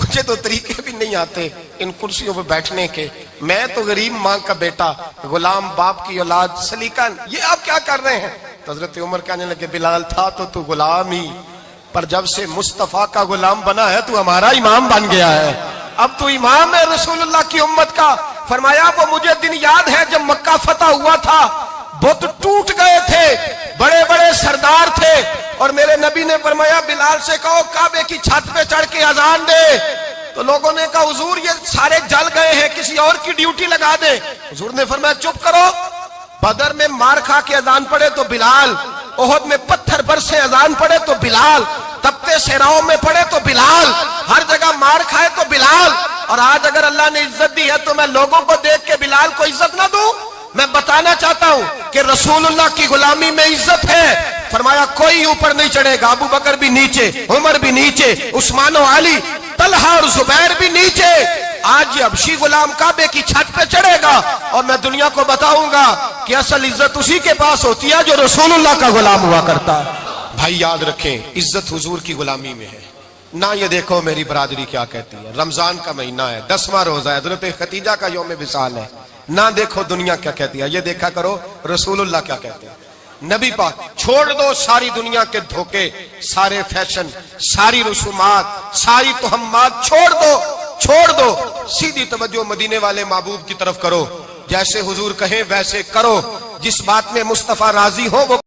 مجھے تو طریقے بھی نہیں آتے ان کرسیوں پہ بیٹھنے کے, میں تو غریب ماں کا بیٹا, غلام باپ کی اولاد, سلیقہ, یہ آپ کیا کر رہے ہیں. تو حضرت عمر کہنے لگے, بلال تھا تو غلام ہی, پر جب سے مصطفیٰ کا غلام بنا ہے تو ہمارا امام بن گیا ہے, اب تو امام ہے رسول اللہ کی امت کا. فرمایا وہ مجھے دن یاد ہے جب مکہ فتح ہوا تھا, بت ٹوٹ گئے تھے, بڑے بڑے سردار تھے, اور میرے نبی نے فرمایا بلال سے کہو کعبے کی چھت پہ چڑھ کے اذان دے. تو لوگوں نے کہا حضور یہ سارے جل گئے ہیں, کسی اور کی ڈیوٹی لگا دے. حضور نے فرمایا چپ کرو, بدر میں مار کھا کے اذان پڑے تو بلال, احد میں پتھر برسے اذان پڑے تو بلال, تپتے صحراؤں میں پڑے تو بلال, ہر جگہ مار کھائے تو بلال. اور آج اگر اللہ نے عزت دی ہے تو میں لوگوں کو دیکھ کے بلال کو عزت نہ دوں. میں بتانا چاہتا ہوں کہ رسول اللہ کی غلامی میں عزت ہے. فرمایا کوئی اوپر نہیں چڑھے گا, ابو بکر بھی نیچے, عمر بھی نیچے, عثمان و علی, طلحہ اور زبیر بھی نیچے. آج یہ حبشی غلام کعبے کی چھت پہ چڑھے گا, اور میں دنیا کو بتاؤں گا کہ اصل عزت اسی کے پاس ہوتی ہے جو رسول اللہ کا غلام ہوا کرتا ہے. بھائی یاد رکھیں, عزت حضور کی غلامی میں ہے. نہ یہ دیکھو میری برادری کیا کہتی ہے, رمضان کا مہینہ ہے, 10واں روزہ ہے, حضرت خدیجہ کا یوم وصال ہے. نہ دیکھو دنیا کیا کہتی ہے, یہ دیکھا کرو رسول اللہ کیا کہتے ہیں. نبی پاک, چھوڑ دو ساری دنیا کے دھوکے, سارے فیشن, ساری رسومات, ساری تہمات, چھوڑ دو, سیدھی توجہ مدینے والے محبوب کی طرف کرو. جیسے حضور کہیں ویسے کرو, جس بات میں مصطفیٰ راضی ہو وہ